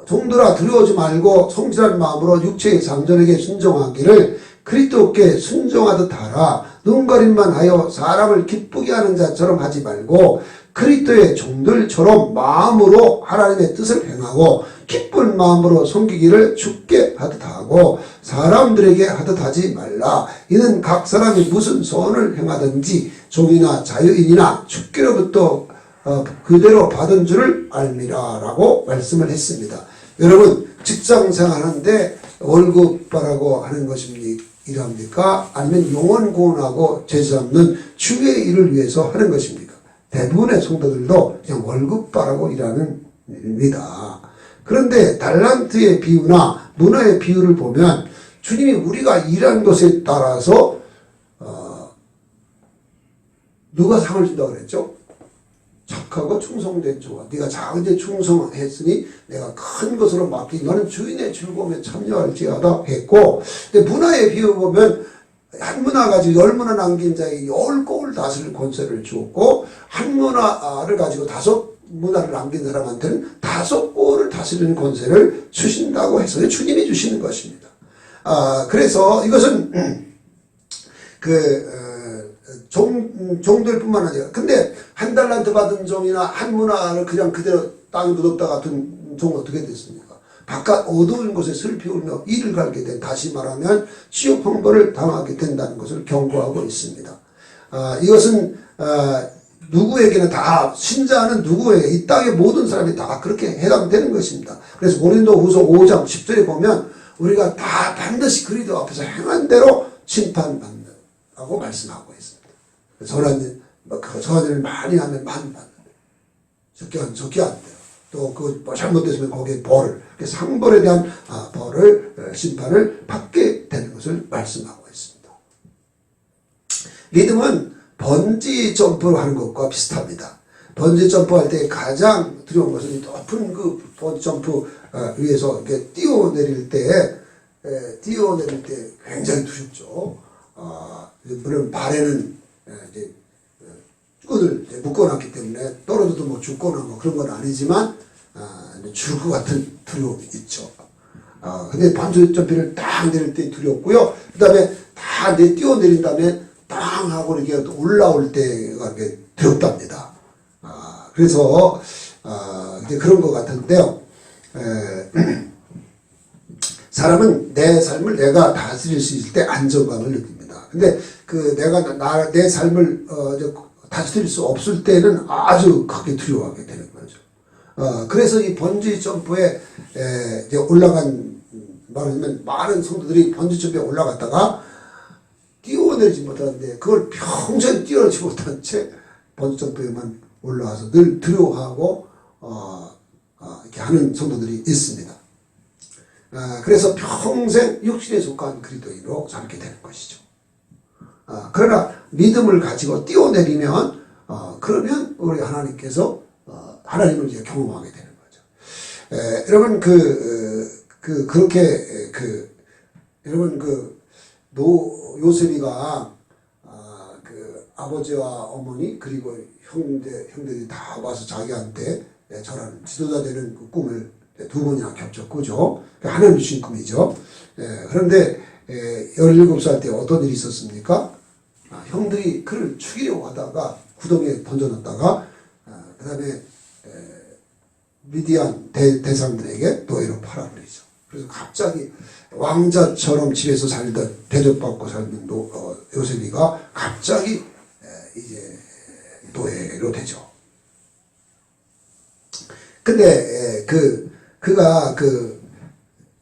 Speaker 1: 종들아 두려워하지 말고 성실한 마음으로 육체의 장전에게 순종하기를 그리스도께 순종하듯 하라. 눈가림만 하여 사람을 기쁘게 하는 자처럼 하지 말고 그리스도의 종들처럼 마음으로 하나님의 뜻을 행하고 기쁜 마음으로 섬기기를 주께 하듯 하고 사람들에게 하듯 하지 말라. 이는 각 사람이 무슨 소원을 행하든지 종이나 자유인이나 주께로부터 그대로 받은 줄을 알미라 라고 말씀을 했습니다. 여러분 직장 생활하는데 월급 받라고 하는 것입니까? 아니면 영원 구원하고 죄 없는 주의 일을 위해서 하는 것입니까? 대부분의 성도들도 그냥 월급 받라고 일하는 일입니다. 그런데 달란트의 비유나 문화의 비유를 보면 주님이 우리가 일한 것에 따라서 누가 상을 준다고 그랬죠? 착하고 충성된 종아 네가 작은 데 충성했으니 내가 큰 것으로 맡긴 너는 주인의 즐거움에 참여할지어다 했고, 근데 문화의 비유 보면 한 문화 가지고 10문화 남긴 자에게 10곡을 다스릴 권세를 주었고 한 문화를 가지고 5문화를 남긴 사람한테는 5곡을 다스리는 권세를 주신다고 해서 주님이 주시는 것입니다. 그래서 이것은 종들뿐만 아니라 근데 한 달란트 받은 종이나 한 문화를 그냥 그대로 땅에 묻었다 같은 종은 어떻게 됐습니까? 바깥 어두운 곳에 슬피 울며 이를 갈게 된, 다시 말하면 지옥 형벌을 당하게 된다는 것을 경고하고 있습니다. 이것은 누구에게는 다 신자는 누구에게 이 땅의 모든 사람이 다 그렇게 해당되는 것입니다. 그래서 고린도후서 5장 10절에 보면 우리가 다 반드시 그리스도 앞에서 행한 대로 심판받는다고 말씀하고 있습니다. 선한 일을 많이 하면 많이 받는다. 적게 안 돼요. 또 잘못됐으면 거기에 벌을, 상벌에 대한 벌을, 심판을 받게 되는 것을 말씀하고 있습니다. 믿음은 번지 점프를 하는 것과 비슷합니다. 번지 점프 할 때 가장 두려운 것은 높은 그 번지 점프 위에서 이렇게 뛰어내릴 때 굉장히 두렵죠. 물론 발에는 이제 끈을 묶어놨기 때문에 떨어져도 뭐 죽거나 뭐 그런 건 아니지만 죽을 것 같은 두려움이 있죠. 근데 번지 점프를 딱 내릴 때 두렵고요. 그 다음에 다 뛰어내린 다음에 빵 하고 이렇게 올라올 때가 이렇게 두렵답니다. 그래서 이제 그런 것 같은데요. 사람은 내 삶을 내가 다스릴 수 있을 때 안정감을 느낍니다. 근데 내 삶을 다스릴 수 없을 때는 아주 크게 두려워하게 되는 거죠. 그래서 이 번지 점프에 이제 올라간, 말하자면 많은 성도들이 번지 점프에 올라갔다가 뛰어내리지 못하는데 그걸 평생 뛰어내리지 못한 채 번지 점프에만 올라와서 늘 두려워하고 이렇게 하는 성도들이 있습니다. 그래서 평생 육신에 속한 그리스도인으로 살게 되는 것이죠. 그러나 믿음을 가지고 뛰어내리면 그러면 우리 하나님께서 하나님을 이제 경험하게 되는 거죠. 여러분 그렇게 여러분 요셉이가 아버지와 어머니 그리고 형들이 다 와서 자기한테 저런 지도자 되는 그 꿈을 두 번이나 겹쳐 꾸죠. 하나님 주신 꿈이죠. 그런데 17살 때 어떤 일이 있었습니까? 형들이 그를 죽이려고 하다가 구덩이에 던져놨다가 그 다음에 미디안 대상들에게 노예로 팔아버리죠. 그래서 갑자기 왕자처럼 집에서 살던 대접받고 살던 요셉이가 갑자기 이제 노예로 되죠. 근데 그가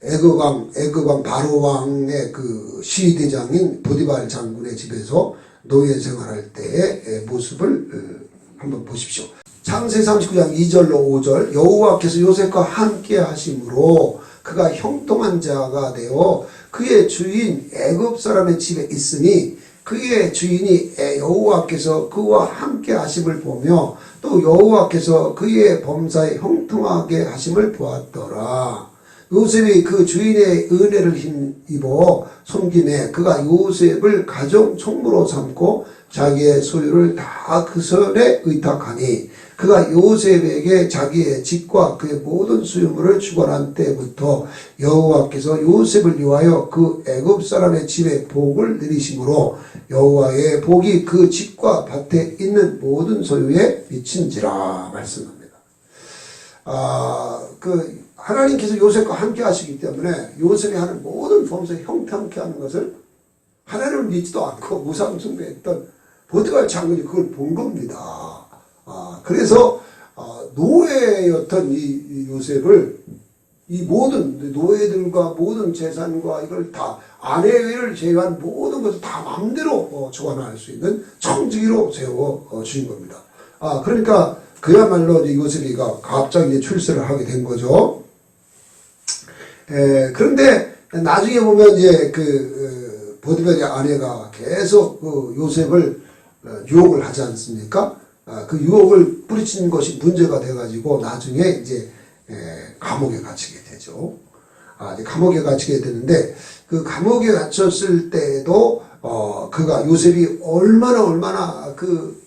Speaker 1: 애굽왕 바로 왕의 그 시위대장인 보디발 장군의 집에서 노예 생활할 때의 모습을 한번 보십시오. 창세기 39장 2절로 5절 여호와께서 요셉과 함께 하심으로 그가 형통한 자가 되어 그의 주인 애굽 사람의 집에 있으니 그의 주인이 여호와께서 그와 함께 하심을 보며 또 여호와께서 그의 범사에 형통하게 하심을 보았더라. 요셉이 그 주인의 은혜를 힘입어 섬김에 그가 요셉을 가정 총무로 삼고 자기의 소유를 다 그 손에 의탁하니 그가 요셉에게 자기의 집과 그의 모든 소유물을 주관한 때부터 여호와께서 요셉을 위하여 그 애굽 사람의 집에 복을 내리심으로 여호와의 복이 그 집과 밭에 있는 모든 소유에 미친지라 말씀합니다. 하나님께서 요셉과 함께 하시기 때문에 요셉이 하는 모든 범사에 형통케 하는 것을 하나님을 믿지도 않고 무상숭배했던 보디발 장군이 그걸 본 겁니다. 그래서 노예였던 이 요셉을 이 모든 노예들과 모든 재산과 이걸 다 아내를 제외한 모든 것을 다 마음대로 주관할 수 있는 청지기로 세워 주신 겁니다. 그러니까 그야말로 이제 요셉이가 갑자기 출세를 하게 된 거죠. 그런데 나중에 보면 이제 보디발의 아내가 계속 요셉을 유혹을 하지 않습니까? 그 유혹을 뿌리친 것이 문제가 돼가지고 나중에 이제 감옥에 갇히게 되죠. 이제 감옥에 갇히게 되는데 그 감옥에 갇혔을 때도 그가 요셉이 얼마나 그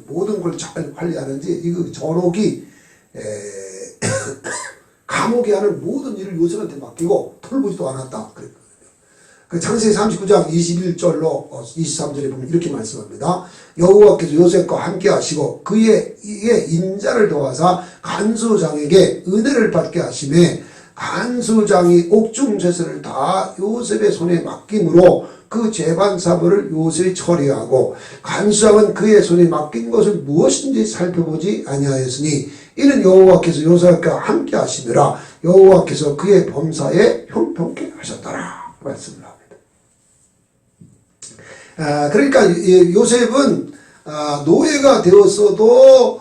Speaker 1: 모든 걸 잘 관리하는지 이 전옥이 감옥에 하는 모든 일을 요셉한테 맡기고 털보지도 않았다. 그랬거든요. 그 창세기 39장 21절로 23절에 보면 이렇게 말씀합니다. 여호와께서 요셉과 함께 하시고 그의 인자를 도와사 간수장에게 은혜를 받게 하시매 간수장이 옥중 제사를 다 요셉의 손에 맡김으로 그 재반 사물을 요셉이 처리하고 간수장은 그의 손에 맡긴 것을 무엇인지 살펴보지 아니하였으니 이는 여호와께서 요셉과 함께 하시느라 여호와께서 그의 범사에 형통케 하셨더라 말씀을 합니다. 그러니까 요셉은 노예가 되었어도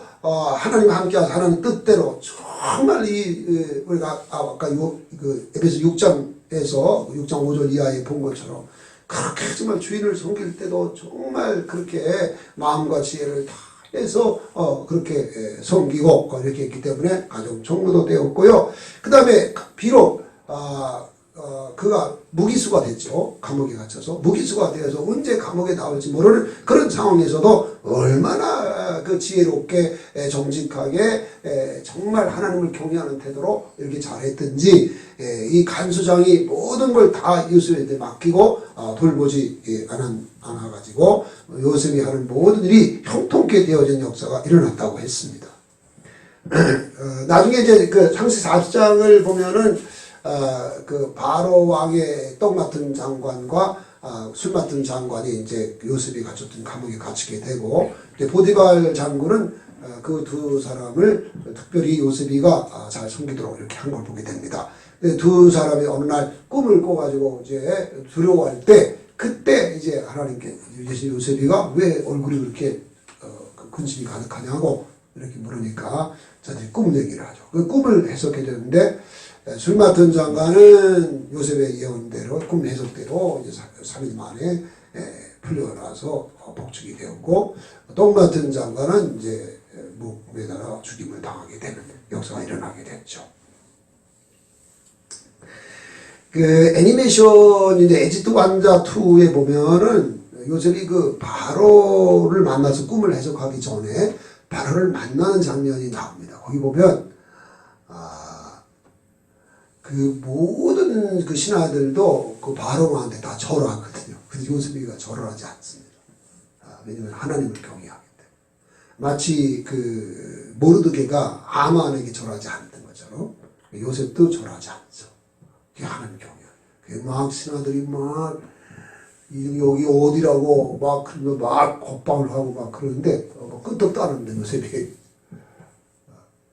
Speaker 1: 하나님 함께 하셔서 하나님 뜻대로 정말 우리가 아까 에베소 6장에서 6장 5절 이하에 본 것처럼 그렇게 정말 주인을 섬길 때도 정말 그렇게 마음과 지혜를 다 해서 그렇게 섬기고 이렇게 했기 때문에 가정 총무도 되었고요. 그 다음에 비록 그가 무기수가 됐죠. 감옥에 갇혀서 무기수가 되어서 언제 감옥에 나올지 모르는 그런 상황에서도 얼마나 그 지혜롭게 정직하게 정말 하나님을 경외하는 태도로 이렇게 잘했든지 이 간수장이 모든 걸 다 요셉에게 맡기고 돌보지 않아가지고 요셉이 하는 모든 일이 형통케 되어진 역사가 일어났다고 했습니다. 나중에 이제 그 창세기 40장을 보면은 그 바로 왕의 떡 맡은 장관과 술 맡은 장관이 이제 요셉이 갇혔던 감옥에 갇히게 되고 이제 보디발 장군은 그 두 사람을 특별히 요셉이가 잘 섬기도록 이렇게 한 걸 보게 됩니다. 두 사람이 어느 날 꿈을 꿔가지고 이제 두려워할 때 그때 이제 하나님께 요셉이가 왜 얼굴이 그렇게 근심이 가득하냐고 이렇게 물으니까 자들이 꿈 얘기를 하죠. 그 꿈을 해석해 주는데 술 맡은 장관은 요셉의 예언대로 꿈 해석대로 이제 3일 만에 풀려나서 복직이 되었고 떡 맡은 장관은 이제 목매달아 죽임을 당하게 되는 역사가 일어나게 됐죠. 그 애니메이션인데 에지트 왕자 2에 보면은 요셉이 그 바로를 만나서 꿈을 해석하기 전에 바로를 만나는 장면이 나옵니다. 거기 보면 그 모든 그 신하들도 그 바로한테 다 절하거든요. 근데 요셉이가 절을 하지 않습니다. 왜냐하면 하나님을 경외하기 때문에. 마치 그 모르드게가 하만에게 절하지 않던 것처럼 요셉도 절하지 않죠. 그게 하나님 경외. 막 신하들이 막 여기 어디라고 막 그러면 막 곡방을 하고 막 그러는데 끄떡도 안 하는데 요셉이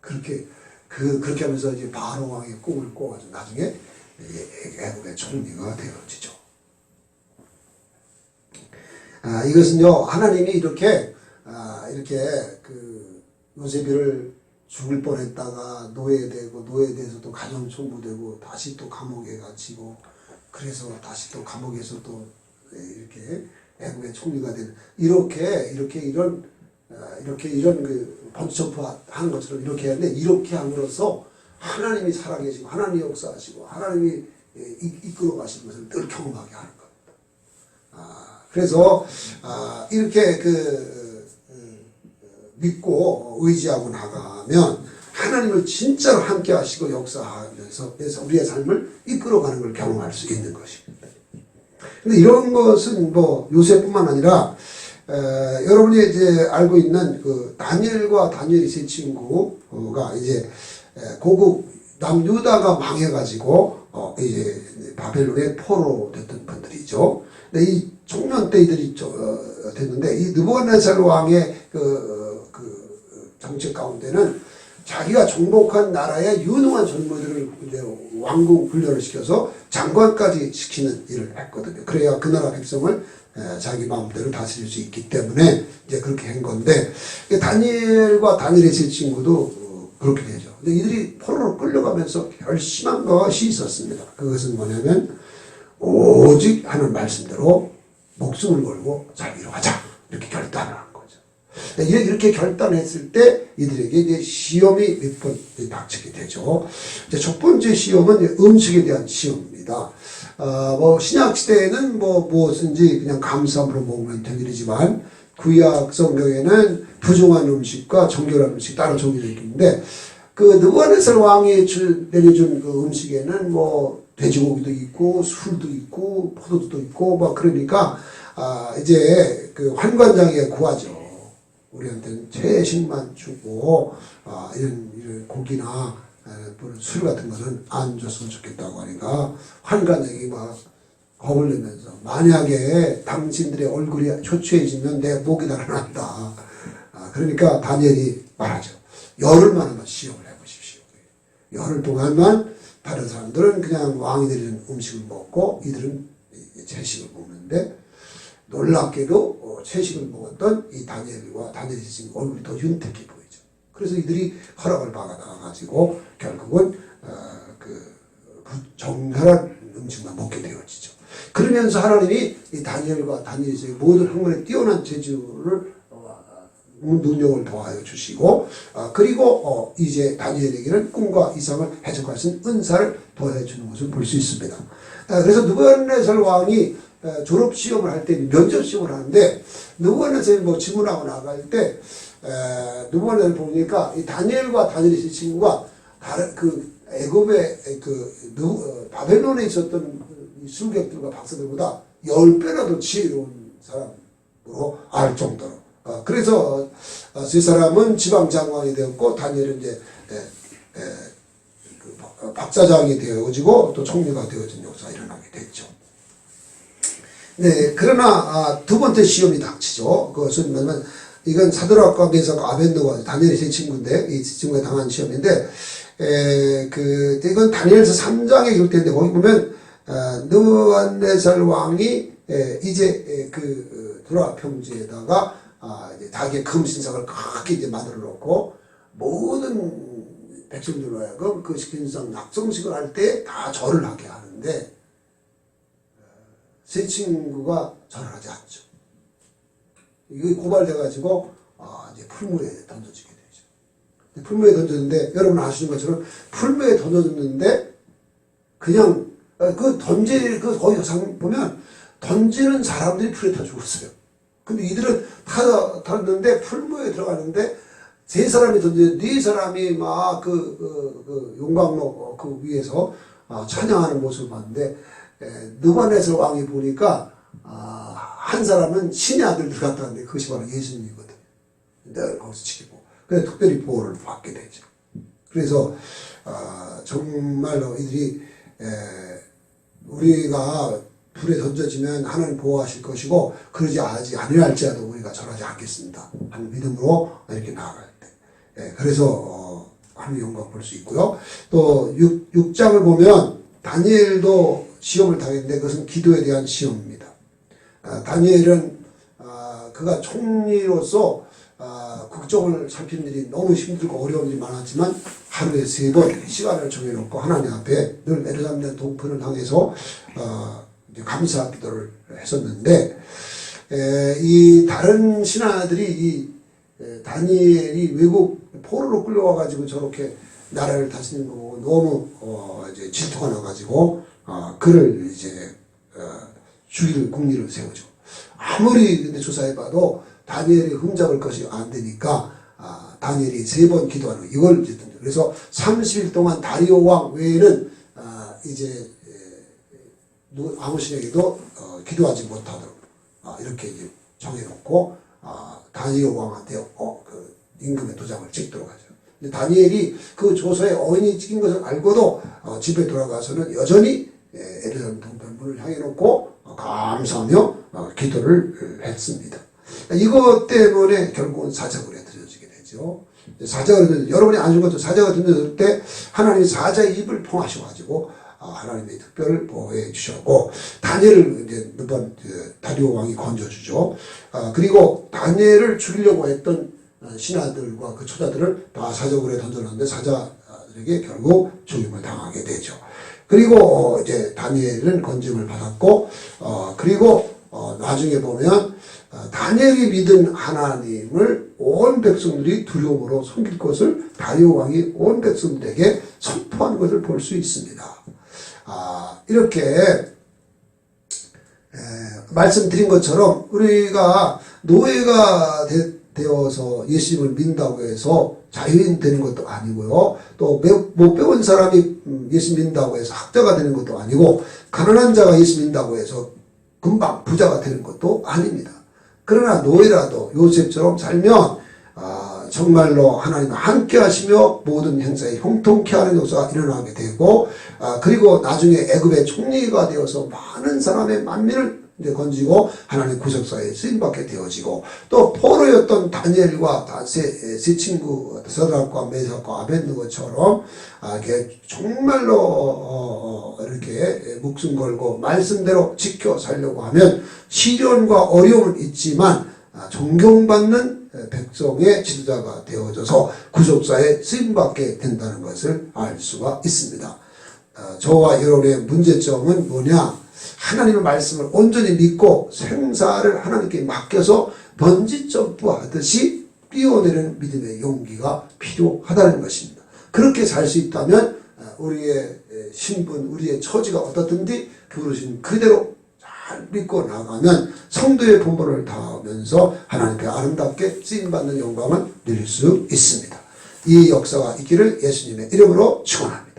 Speaker 1: 그렇게 하면서 이제 바로 왕의 꿈을 꿔가지고 나중에 애국의 총리가 되어지죠. 이것은요 하나님이 이렇게 그 요셉이를 죽을 뻔했다가 노예되고 노예돼서 또 가정총무되고 다시 또 감옥에 갇히고 그래서 다시 또 감옥에서 또 이렇게 애국의 총리가 되는 이런 그 번점프 하는 것처럼 이렇게 하는데 이렇게 함으로써 하나님이 살아계시고 하나님이 역사하시고 하나님이 이끌어 가시는 것을 늘 경험하게 하는 겁니다. 그래서 이렇게 믿고 의지하고 나가면 하나님을 진짜로 함께 하시고 역사하면서 그래서 우리의 삶을 이끌어가는 걸 경험할 수 있는 것입니다. 근데 이런 것은 뭐 요셉뿐만 아니라 여러분이 이제 알고 있는 그 다니엘과 다니엘의 세 친구가 이제 고국 남유다가 망해가지고 이제 바벨론의 포로 됐던 분들이죠. 근데 이 청년 때들이 됐는데 이 느부갓네살 왕의 그 정책 가운데는 자기가 정복한 나라의 유능한 젊은이들을 이제 왕궁 훈련을 시켜서 장관까지 시키는 일을 했거든요. 그래야 그 나라 백성을 자기 마음대로 다스릴 수 있기 때문에 이제 그렇게 한 건데 다니엘과 다니엘의 세 친구도 그렇게 되죠. 근데 이들이 포로로 끌려가면서 결심한 것이 있었습니다. 그것은 뭐냐면 오직 하는 말씀대로 목숨을 걸고 자기로 하자 이렇게 결단을 한 거죠. 이렇게 결단했을 때 이들에게 이제 시험이 몇 번 닥치게 되죠. 이제 첫 번째 시험은 음식에 대한 시험입니다. 뭐 신약 시대에는 뭐 무엇인지 그냥 감사함으로 먹으면 된 일이지만 구약 성경에는 부정한 음식과 정결한 음식 따로 정해져 있는데 그 느부갓네살 왕이 내려준 그 음식에는 뭐 돼지고기도 있고 술도 있고 포도도 있고 막 그러니까 이제 그 환관장에 구하죠. 우리한테는 채식만 주고 이런 고기나 술 같은 거는 안 줬으면 좋겠다고 하니까 환관장이 막 겁을 내면서 만약에 당신들의 얼굴이 초췌해지면 내 목이 달아난다. 그러니까 다니엘이 말하죠. 열흘만 한번 시험을 해보십시오. 열흘 동안만 다른 사람들은 그냥 왕이 내리는 음식을 먹고 이들은 채식을 먹는데 놀랍게도 채식을 먹었던 이 다니엘과 다니엘이 지금 얼굴이 더 윤택해 보이죠. 그래서 이들이 허락을 받아가지고 결국은 정결한 음식만 먹게 되어지죠. 그러면서 하나님이 이 다니엘과 다니엘의 모든 학문에 뛰어난 재주를 능력을 더하여 주시고 그리고 이제 다니엘에게는 꿈과 이상을 해석할 수 있는 은사를 더해 주는 것을 볼 수 있습니다. 그래서 느부갓네살 왕이 졸업시험을 할 때 면접시험을 하는데 느부갓네살이 뭐 질문하고 나갈 때 느부갓네살 보니까 이 다니엘과 다니엘의 친구가 다른 그 애굽의 바벨론에 있었던 술객들과 박사들보다 10배라도 지혜로운 사람으로 알 정도로 그래서 세 사람은 지방장관이 되었고 다니엘은 이제 박사장이 되어지고 또 총리가 되어진 역사가 일어나게 됐죠. 네, 그러나 두 번째 시험이 닥치죠. 그것은 뭐냐면 이건 사드락과 메삭과 아벤노가 다니엘의 세 친구인데 이 친구가 당한 시험인데 이건 다니엘서 3장에 기록되는데 거기 보면 느부갓네살 왕이 이제 두라 평지에다가 이제 자기의 금신상을 크게 이제 만들어 놓고 모든 백성들로 하여금 그 신상 낙성식을 할 때 다 절을 하게 하는데 세 친구가 절을 하지 않죠. 이게 고발돼가지고 이제 풀무에 던져지게 되죠. 풀무에 던졌는데 여러분 아시는 것처럼 풀무에 던져졌는데 그냥 거기 보면 던지는 사람들이 풀에 타 죽었어요. 근데 이들은 탔는데 풀무에 들어가는데 세 사람이 던져 네 사람이 막 그 용광로 그 위에서 찬양하는 모습을 봤는데 느부갓네살 왕이 보니까 한 사람은 신의 아들 들어갔다는데 그것이 바로 예수님이거든요. 내가 거기서 지키고 그래서 특별히 보호를 받게 되죠. 그래서 정말로 이들이 우리가 불에 던져지면 하나님 보호하실 것이고 그러지 아니할지라도 우리가 절하지 않겠습니다 하는 믿음으로 이렇게 나아갈 때 그래서 하나님의 영광 볼 수 있고요. 또 6장을 보면 다니엘도 시험을 당했는데 그것은 기도에 대한 시험입니다. 다니엘은 그가 총리로서 국정을 살피는 일이 너무 힘들고 어려운 일이 많았지만 하루에 3번 시간을 정해놓고 하나님 앞에 늘 예루살렘 동편을 향해서 감사 기도를 했었는데 이 다른 신하들이 이 다니엘이 외국 포로로 끌려와가지고 저렇게 나라를 다스리는 거 보고 너무 이제 질투가 나가지고 그를 이제 죽일 궁리를 세우죠. 아무리 근데 조사해봐도 다니엘이 흠잡을 것이 안 되니까 다니엘이 3번 기도하는 이걸 이제 그래서 30일 동안 다리오 왕 외에는 이제 아무 신에게도 기도하지 못하도록 이렇게 이제 정해놓고 다니엘 왕한테 그 임금의 도장을 찍도록 하죠. 근데 다니엘이 그 조서에 어인이 찍힌 것을 알고도 집에 돌아가서는 여전히 예루살렘 동편문을 향해 놓고 감사하며 기도를 했습니다. 이것 때문에 결국은 사자굴에 들여지게 되죠. 사자굴에 여러분이 아는 것도 사자가 들려질 때 하나님이 사자의 입을 통하셔가지고 하나님의 특별을 보호해 주셨고 다니엘을 이제 몇 번 다리오 왕이 건져주죠. 그리고 다니엘을 죽이려고 했던 신하들과 그 초자들을 다 사자굴에 던져놨는데 사자들에게 결국 죽임을 당하게 되죠. 그리고 이제 다니엘은 건짐을 받았고 그리고 나중에 보면 다니엘이 믿은 하나님을 온 백성들이 두려움으로 섬길 것을 다리오 왕이 온 백성들에게 선포한 것을 볼 수 있습니다. 이렇게 말씀드린 것처럼 우리가 노예가 되어서 예수님을 믿는다고 해서 자유인 되는 것도 아니고요. 또 못 배운 사람이 예수 믿는다고 해서 학자가 되는 것도 아니고 가난한 자가 예수 믿는다고 해서 금방 부자가 되는 것도 아닙니다. 그러나 노예라도 요셉처럼 살면 정말로 하나님과 함께 하시며 모든 행사에 형통케 하는 역사가 일어나게 되고 그리고 나중에 애굽의 총리가 되어서 많은 사람의 만민을 이제 건지고 하나님 구속사에 쓰임받게 되어지고 또 포로였던 다니엘과 세 친구 서드락과 메삭과 아벳느고처럼 정말로 이렇게 목숨 걸고 말씀대로 지켜 살려고 하면 시련과 어려움은 있지만 존경받는 백성의 지도자가 되어져서 구속사에 쓰임받게 된다는 것을 알 수가 있습니다. 저와 여러분의 문제점은 뭐냐? 하나님의 말씀을 온전히 믿고 생사를 하나님께 맡겨서 번지 점프하듯이 뛰어내리는 믿음의 용기가 필요하다는 것입니다. 그렇게 살 수 있다면 우리의 신분, 우리의 처지가 어떻든지 부르신 그대로 잘 믿고 나가면 성도의 본분을 다하면서 하나님께 아름답게 쓰임받는 영광을 누릴 수 있습니다. 이 역사가 있기를 예수님의 이름으로 축원합니다.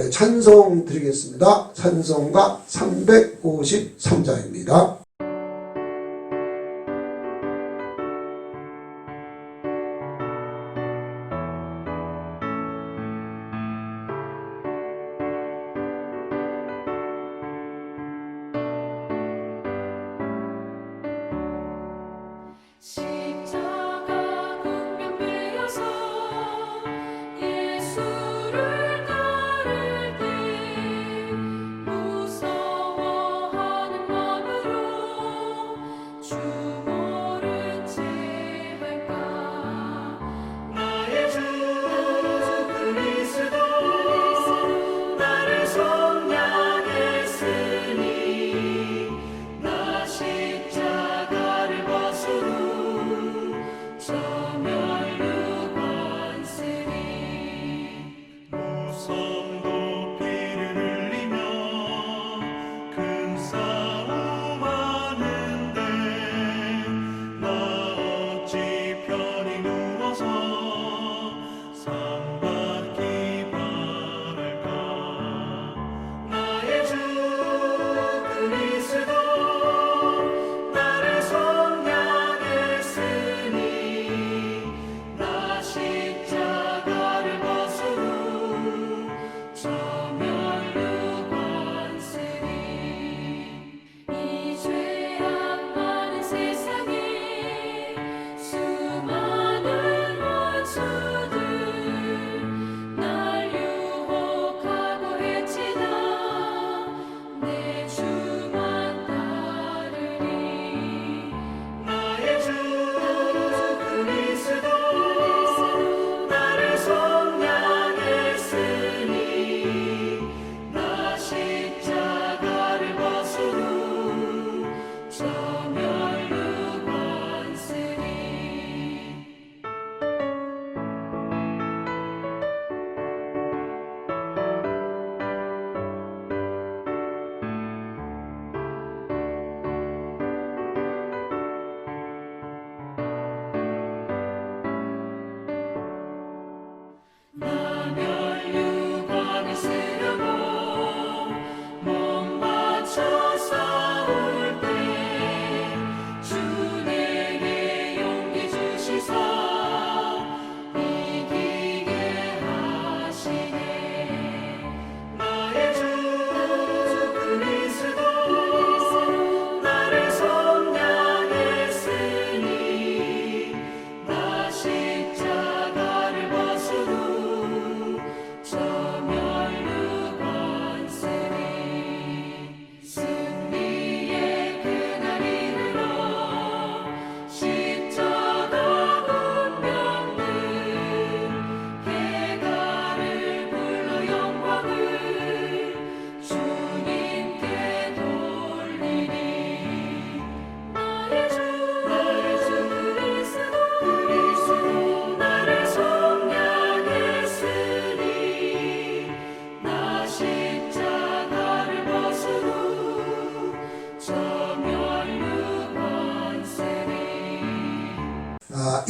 Speaker 1: 찬송 드리겠습니다. 찬송가 353장입니다.
Speaker 2: 십자가 군병되어서 예수를 따를 때 무서워하는 마음으로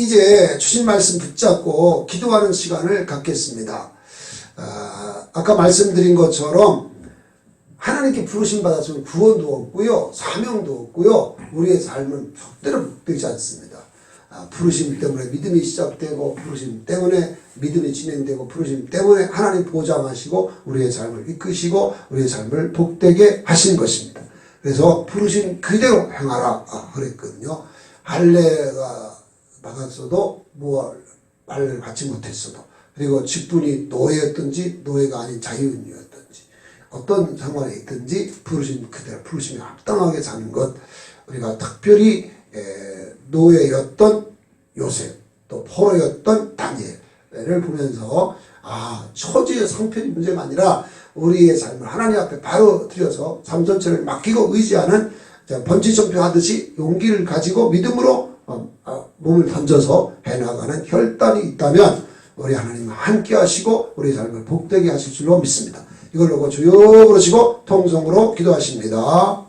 Speaker 1: 이제 주신 말씀 붙잡고 기도하는 시간을 갖겠습니다. 아까 말씀드린 것처럼 하나님께 부르심 받았으면 구원도 없고요, 사명도 없고요, 우리의 삶은 절대로 되지 않습니다. 부르심 때문에 믿음이 시작되고, 부르심 때문에 믿음이 진행되고, 부르심 때문에 하나님 보장하시고 우리의 삶을 이끄시고 우리의 삶을 복되게 하신 것입니다. 그래서 부르심 그대로 행하라 그랬거든요. 할례가 받았어도 할례를 받지 못했어도, 그리고 직분이 노예였든지 노예가 아닌 자유인이었든지 어떤 상황에 있든지 부르심 그대로 부르심에 합당하게 사는 것, 우리가 특별히 노예였던 요셉, 또 포로였던 다니엘을 보면서 처지의 상편이 문제가 아니라 우리의 삶을 하나님 앞에 바로 들여서 삶 전체를 맡기고 의지하는 번지점프 하듯이 용기를 가지고 믿음으로 몸을 던져서 해나가는 혈단이 있다면 우리 하나님은 함께 하시고 우리 삶을 복되게 하실 줄로 믿습니다. 이걸 보고 주여 부르시고 통성으로 기도하십니다.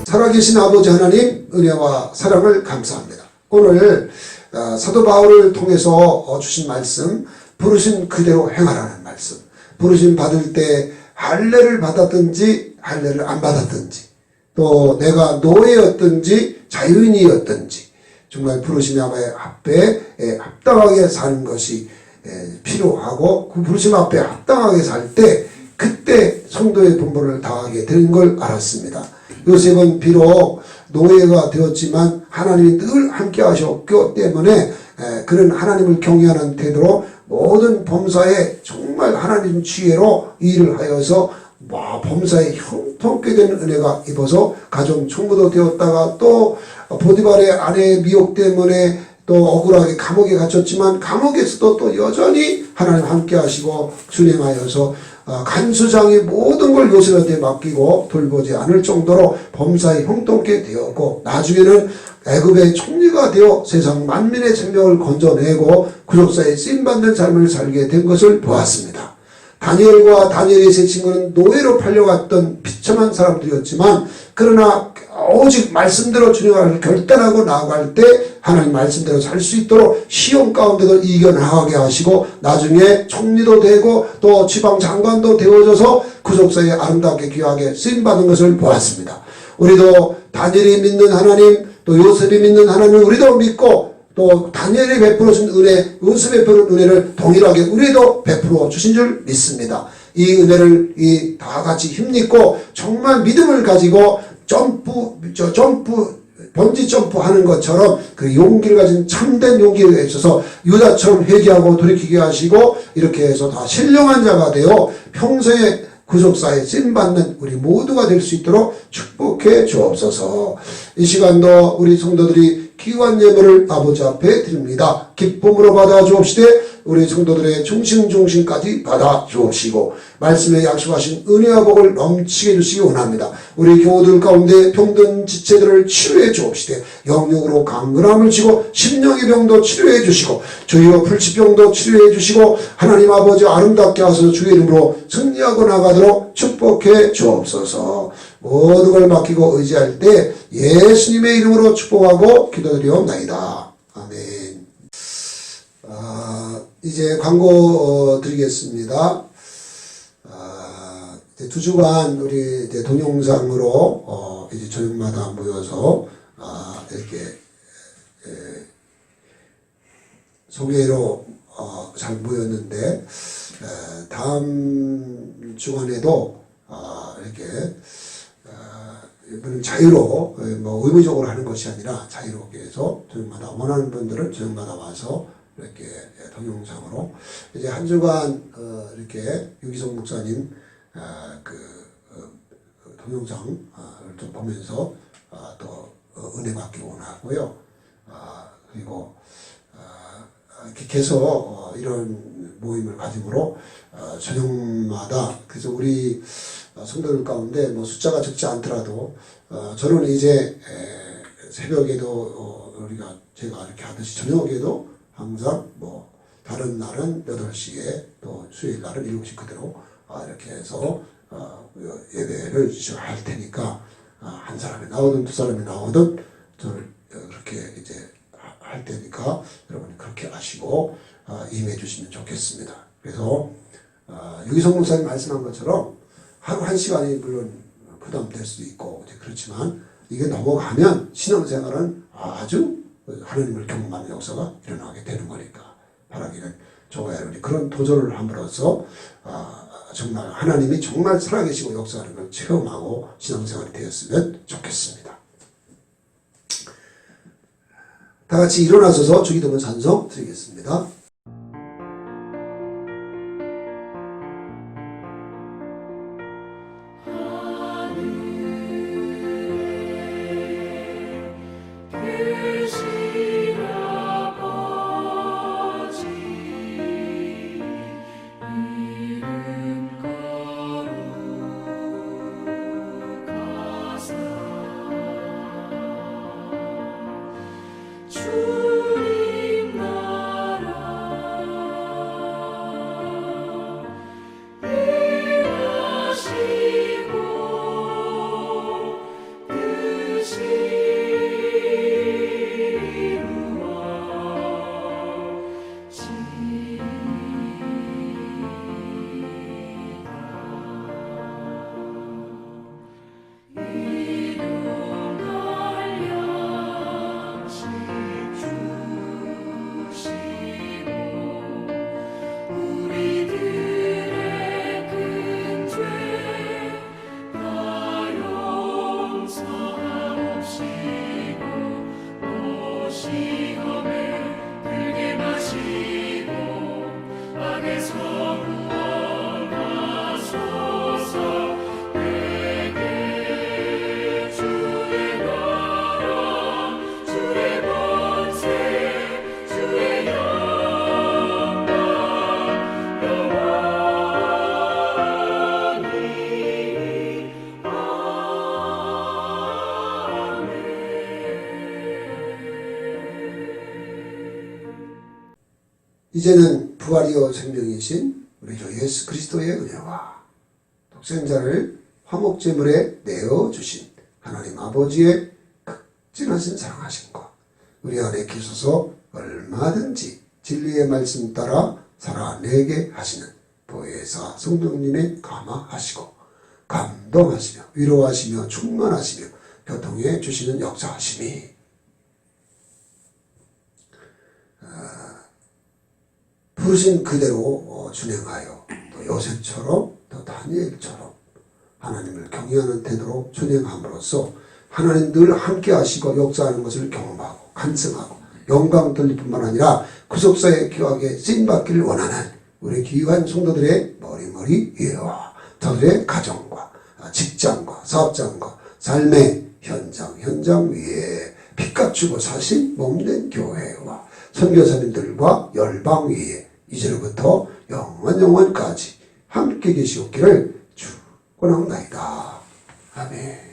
Speaker 1: 살아계신 아버지 하나님 은혜와 사랑을 감사합니다. 오늘 사도 바울을 통해서 주신 말씀, 부르신 그대로 행하라는 말씀, 부르심 받을 때 할례를 받았든지 할례를 안 받았든지, 또 내가 노예였든지 자유인이었든지 정말 부르심 앞에 합당하게 사는 것이 필요하고, 그 부르심 앞에 합당하게 살 때 그때 성도의 본분을 다하게 되는 걸 알았습니다. 요셉은 비록 노예가 되었지만 하나님이 늘 함께 하셨기 때문에 그런 하나님을 경외하는 태도로 모든 범사에 정말 하나님 지혜로 일을 하여서 범사에 형통케 된 은혜가 입어서 가정 총무도 되었다가 또 보디발의 아내의 미혹 때문에 또 억울하게 감옥에 갇혔지만 감옥에서도 또 여전히 하나님 함께 하시고 준행하여서 간수장이 모든 걸 요셉한테 맡기고 돌보지 않을 정도로 범사에 형통케 되었고 나중에는 애굽의 총리가 되어 세상 만민의 생명을 건져내고 구속사에 쓰임받는 삶을 살게 된 것을 보았습니다. 다니엘과 다니엘의 세 친구는 노예로 팔려갔던 비참한 사람들이었지만 그러나 오직 말씀대로 준행하기를 결단하고 나아갈 때 하나님 말씀대로 살 수 있도록 시험 가운데도 이겨나가게 하시고 나중에 총리도 되고 또 지방 장관도 되어져서 구속사에 아름답게 귀하게 쓰임받은 것을 보았습니다. 우리도 다니엘이 믿는 하나님 또 요셉이 믿는 하나님 우리도 믿고 또 다니엘이 베풀어 준 은혜, 요셉이 베푸는 은혜를 동일하게 우리도 베풀어 주신 줄 믿습니다. 이 은혜를 다 같이 힘입고 정말 믿음을 가지고 번지 점프 하는 것처럼 그 용기를 가진 참된 용기에 있어서 유다처럼 회개하고 돌이키게 하시고 이렇게 해서 다 신령한 자가 되어 평생에 구속사에 쓰임받는 우리 모두가 될 수 있도록 축복해 주옵소서. 이 시간도 우리 성도들이 귀한 예물을 아버지 앞에 드립니다. 기쁨으로 받아 주옵시되 우리 성도들의 중심까지 받아 주옵시고 말씀에 약속하신 은혜와 복을 넘치게 해주시기 원합니다. 우리 교우들 가운데 병든 지체들을 치료해 주옵시되 영육으로 강건함을 지고 심령의 병도 치료해 주시고 주여 불치병도 치료해 주시고 하나님 아버지 아름답게 하소서 주의 이름으로 승리하고 나가도록 축복해 주옵소서. 모든 걸 맡기고 의지할 때 예수님의 이름으로 축복하고 기도드리옵나이다. 아멘. 이제 광고 드리겠습니다. 이제 2주간 우리 이제 동영상으로 이제 저녁마다 모여서 이렇게 소개로 잘 모였는데 다음 주간에도 이렇게 이번엔 자유로 뭐 의무적으로 하는 것이 아니라 자유롭게 해서 저녁마다 원하는 분들은 저녁마다 와서 이렇게 동영상으로 이제 한 주간 이렇게 유기성 목사님 동영상을 좀 보면서 또 은혜 받기 원하고요. 그리고 이렇게 계속 이런 모임을 가짐으로 저녁마다 그래서 우리 성도들 가운데 뭐 숫자가 적지 않더라도 저는 이제 새벽에도 제가 이렇게 하듯이 저녁에도 항상 뭐 다른 날은 8시에 또 수요일 날은 7시 그대로 이렇게 해서 예배를 할 테니까 한 사람이 나오든 두 사람이 나오든 저를 그렇게 이제 할 테니까 여러분이 그렇게 아시고 임해 주시면 좋겠습니다. 그래서 유기성 목사님 말씀한 것처럼 하루 1시간이 물론 부담될 수도 있고 그렇지만 이게 넘어가면 신앙생활은 아주 하나님을 경험하는 역사가 일어나게 되는 거니까 바라기는 좋아요. 그런 도전을 함으로써 정말 하나님이 정말 살아계시고 역사하는 걸 체험하고 신앙생활이 되었으면 좋겠습니다. 다 같이 일어나셔서 주기도문 찬송 드리겠습니다.
Speaker 2: 주님 나라
Speaker 1: 이제는 부활이요 생명이신 우리 주 예수 그리스도의 은혜와 독생자를 화목제물에 내어주신 하나님 아버지의 극진하신 사랑하심과 우리 안에 계셔서 얼마든지 진리의 말씀 따라 살아내게 하시는 보혜사 성령님의 감화하시고 감동하시며 위로하시며 충만하시며 교통해 주시는 역사하심이 부르신 그대로 준행하여 또 요셉처럼 또 다니엘처럼 하나님을 경외하는 태도로 준행함으로써 하나님 늘 함께 하시고 역사하는 것을 경험하고 간증하고 영광 돌릴 뿐만 아니라 구속사의 귀하게 쓰임받기를 원하는 우리 귀한 성도들의 머리머리 위에와 저들의 가정과 직장과 사업장과 삶의 현장 위에 빛갖추고 사신 몸된 교회와 선교사님들과 열방 위에 이제로부터 영원까지 함께 계시옵기를 축원하옵나이다. 아멘.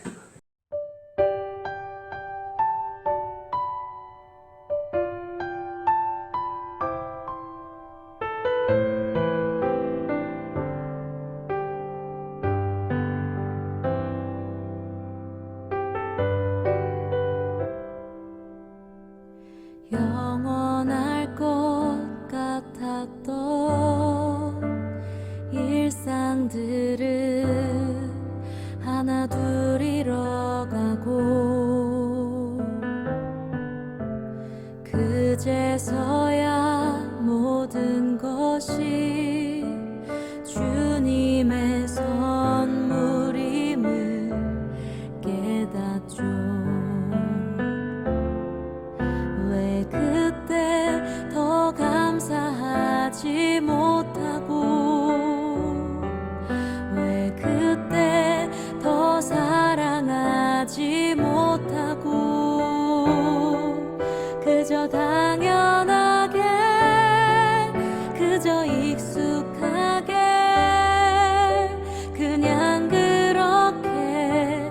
Speaker 2: 영원할 것 같았던 일상들을 하나둘 잃어가고 그제서야 모든 것이 주님의 선물임을 깨닫죠. 왜 그때 더 감사하지 못하고 왜 그때 더 사랑하지 못하고 그저 당연하게 그저 익숙하게 그냥 그렇게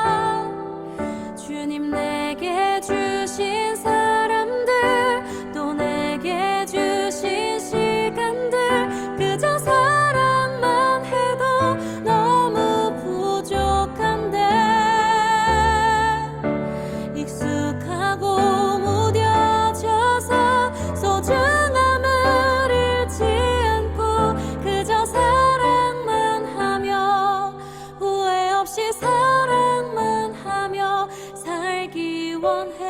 Speaker 2: 살아왔을까. 주님 내게 주신 사람들 또 내게 주신 시간들 그저 사랑만 해도 너무 부족한데 익숙하고 무뎌져서 소중함을 잃지 않고 그저 사랑만 하며 후회 없이 사랑만 하며 살기 원해.